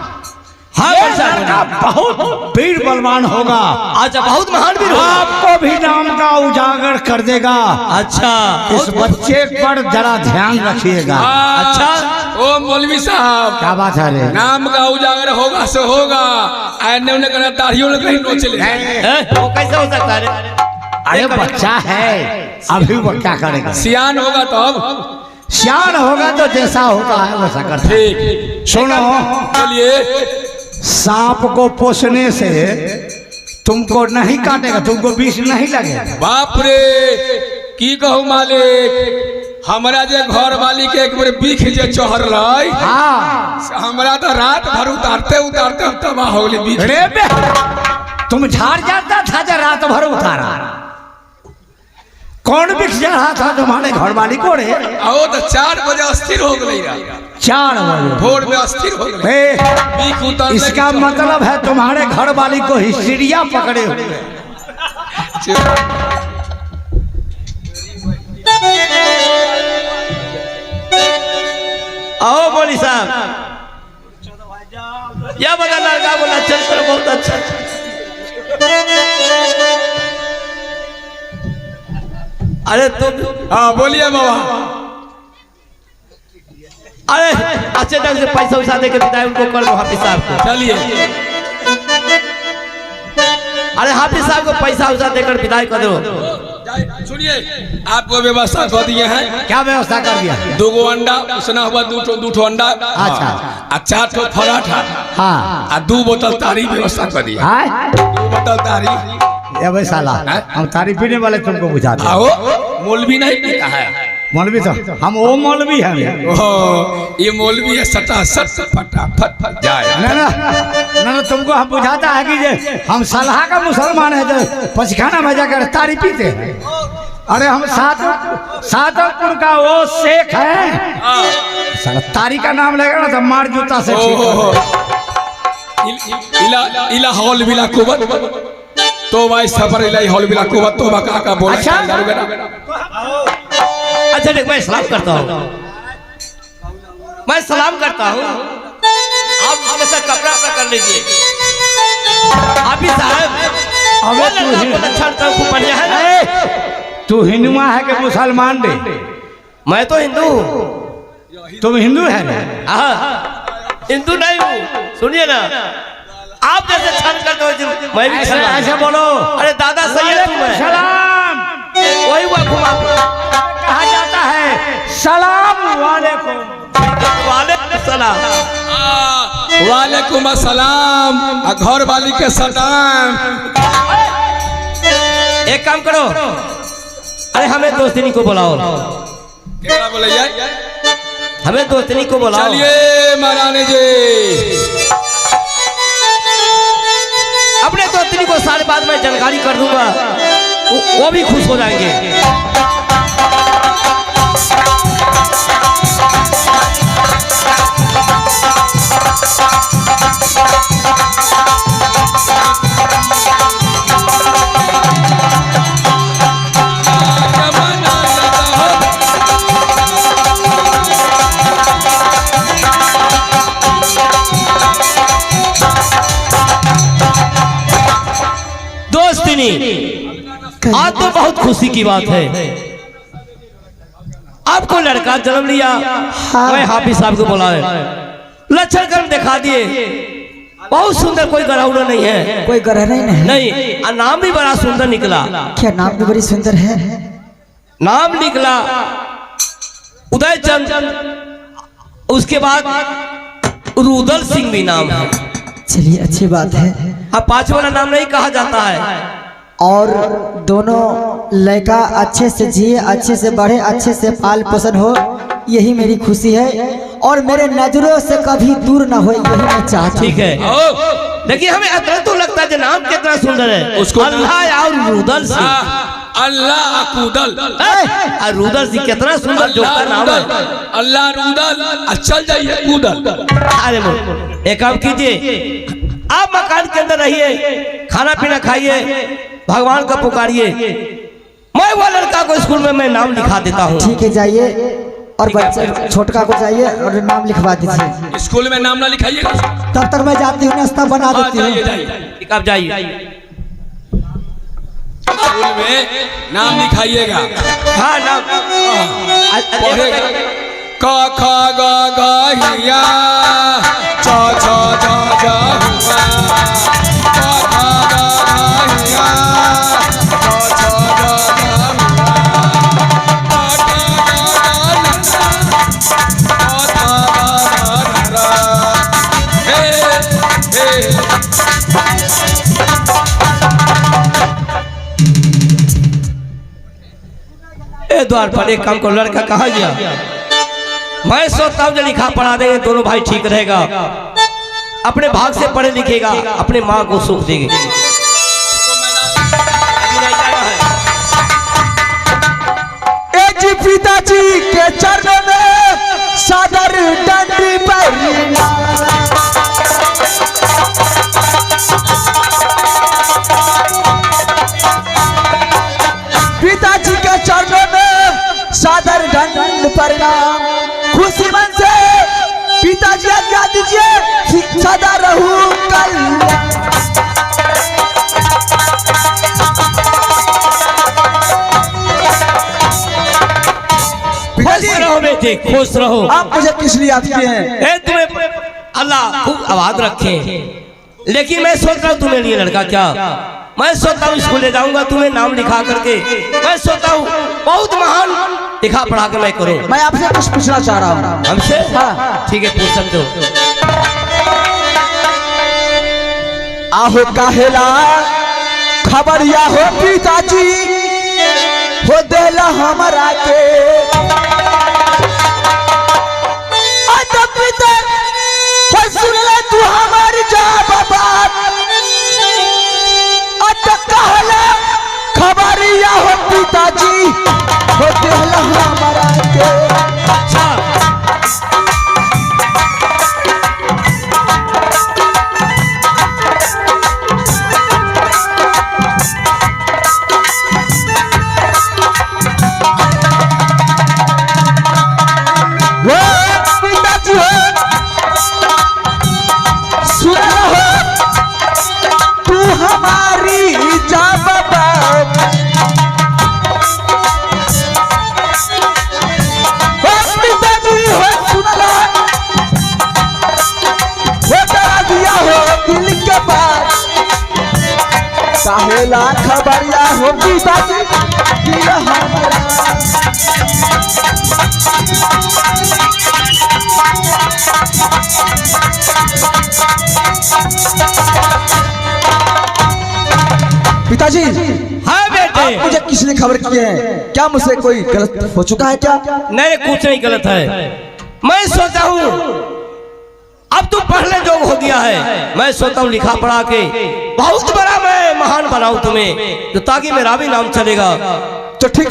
हाँ लड़का बहुत वीर बलवान होगा। अच्छा, बहुत महान वीर होगा। आपको भी नाम का उजागर कर देगा। अच्छा, इस बच्चे पर जरा ध्यान रखिएगा। अच्छा, ओ मौलवी साहब, क्या बात है रे? नाम का उजागर होगा सो होगा, आने उन्हें कहना दाढ़ियों ने कहीं नोच ले। वो कैसे हो सकता है? अरे बच्चा है, अभी वो क्या करेगा? सियान होगा तब। सियान होगा तो जैसा होता है वैसा करता है। ठीक, सुनो, चलिए। सांप को पोसने से तुमको नहीं काटेगा, तुमको विष नहीं लगेगा। बाप रे, की कहूँ मालिक, हमरा जे घर वाली के एक बार बीख जे चढ़ रही, हाँ, हमरा तो रात भर उतारते उतारते हम तबाह हो गई बीख। रे बे, तुम झाड़ जाता था जो रात भर उतारा। कौन बिक रहा था तुम्हारे घर वाली को रे? आओ तो 4 बजे अस्थिर हो गई, 4 बजे भोर में अस्थिर हो गई। बीख उतारने इसका की मतलब है तुम्हारे घर वाली को हिस्टीरिया पकड़े हुए। आओ मौली साहब, यह बड़ा लड़का बोला चल कर बहुत अच्छा। अरे तुम, हाँ बोलिए बाबा। अरे अच्छे ढंग से पैसा उसा दे के बिताए उनको कर दो हाफिज साहब को। चलिए अरे हाफिज साहब को पैसा उसा देकर विदाई कर दो। सुनिए, आपको व्यवस्था कर दिए हैं। क्या व्यवस्था कर दिया? 2 अंडा उसना हुआ, 2 अंडा, अच्छा। आ 4 ठो पराठा, हाँ आ 2 बोतल तारी व्यवस्था कर दिया। हाय 2 बोतल तारी। ये भाई साला, हम तारीफ पीने वाले तुमको बुझाते हैं। आओ, मौलवी नहीं पीता है। मौलवी तो हम वो मौलवी हैं। ओहो, ये मौलवी है सटा सट फटाफट फट जाए। ना ना ना ना, तुमको हम बुझाता है कि ये हम सलाह का मुसलमान है जो पचखाना में जाकर तारी पीते हैं। अरे हम सातोपुर का वो शेख है, साला तारी का नाम लेगा ना तो मार जूता से ओहो, इला हॉल बिला कुबत तो भाई सफर इला हॉल बिला कुबत तो बका का बोला। अच्छा। अच्छा देख, मैं सलाम करता हूँ, मैं सलाम करता हूँ। आप हमेशा कपड़ा अपना कर लीजिए। हाफिज साहब, अबे तू ही- बढ़िया है ना? तू हिंदुआ है कि मुसलमान दे? मैं तो हिंदू हूँ। तुम हिंदू है ना? हिंदू नहीं हूँ, सुनिए ना। आप जैसे छल कर दो मैं भी छल। ऐसे बोलो। अरे दादा सही है तुम, सलाम वही हुआ घुमा कहा जाता है। सलाम वालेकुम। वालेकुम सलाम। वालेकुम अस्सलाम। घर वाली के सलाम। एक काम करो, अरे हमें दोस्तिनी को बुलाओ, क्या बोलिए? हमें दोस्तिनी को बुलाओ। चलिए महारानी जी। अपने दोस्तिनी को सारे बाद में जानकारी कर दूंगा, वो भी खुश हो जाएंगे। दोस्तिनी, आज तो बहुत खुशी की बात है, आपको लड़का जन्म लिया। मैं हाफिज साहब को बुलाए, लक्षण कर्म दिखा दिए, बहुत सुंदर, कोई गराउना नहीं है। कोई गरह नहीं। नहीं, और नाम भी बड़ा सुंदर निकला। क्या नाम भी बड़ी सुंदर है? नाम निकला उदय चंद, उसके बाद रुदल सिंह भी नाम है। चलिए अच्छी बात है। अब 5 वाला नाम नहीं कहा जाता है। और दोनों लड़का अच्छे से जिए, अच्छे से बढ़े, अच्छे से पाल पोषण हो, यही मेरी खुशी है। और मेरे नजरों से कभी दूर ना हो, यही मैं चाहता हूं। ठीक है, देखिए हमें अतरा तो लगता है कि नाम कितना सुंदर है। उसको अल्लाह और रुदल सिंह। अल्लाह अकूदल। और रुदल सिंह कितना सुंदर जोड़ता नाम है। अल्लाह रुदल, चल जाइए कूदल। अरे एक काम कीजिए, आप मकान के अंदर रहिए, खाना पीना खाइए, भगवान का पुकारिए। मैं वो लड़का को स्कूल में मैं नाम लिखा देता हूँ। ठीक है, जाइए और बच्चे छोटका को जाइए और नाम लिखवा दीजिए। स्कूल में नाम ना लिखाइएगा। तब तक मैं जाती हूँ, नाश्ता बना देती हूँ। ठीक, आप जाइए। स्कूल में नाम लिखाइएगा। हाँ नाम क ख ग घ हिया च छ ज झ हुआ। क ख ग घ हिया च छ ज झ हुआ। क ख ग घ हे हे। ए द्वार पर एक काम को, लड़का कहाँ गया? मैं सोचता हूँ जो लिखा पढ़ा देंगे दोनों भाई ठीक रहेगा, अपने भाग से पढ़े लिखेगा, अपने माँ को सुख देंगे। पिताजी के चरणों में सादर डंडी पर पिताजी के चरणों में सदा रहू कल्याण। खुश रहो बेटे, खुश रहो। आप मुझे किस लिए याद किए हैं? ए तुम्हें अल्लाह खूब आबाद रखे। लेकिन मैं सोच रहा हूँ तुम्हें लिए लड़का क्या, मैं सोचता हूँ स्कूल ले जाऊंगा तुम्हें नाम लिखा करके, मैं सोचता हूँ बहुत महान लिखा पढ़ा के मैं करूँ। मैं आपसे कुछ पूछना चाह रहा हूँ। हमसे? हाँ। ठीक है, पूछ सकते हो। आहो काहेला खबरिया हो पिताजी हो देला हमारा के पिता हो सुन ले तू हमारी जा बाबा कहला खबरिया हो पिताजी हो देला हमारा के। अच्छा पिताजी हो सुन हो तू हमारी जा बाबा पिताजी हो सुन लो हो करा दिया हो दिल के बात काहेला खबरिया हो पिताजी दिल हमारा। पिताजी हाँ बेटे। आप मुझे किसने खबर किए हैं? क्या मुझसे कोई गलत हो चुका है क्या? नहीं, कुछ नहीं गलत है। मैं सोचा हूँ अब तू पढ़ने जोग हो गया है, मैं सोचता हूँ लिखा पढ़ा के बहुत बड़ा मैं महान बनाऊं तुम्हें, तो ताकि मेरा भी नाम चलेगा। तो ठीक है।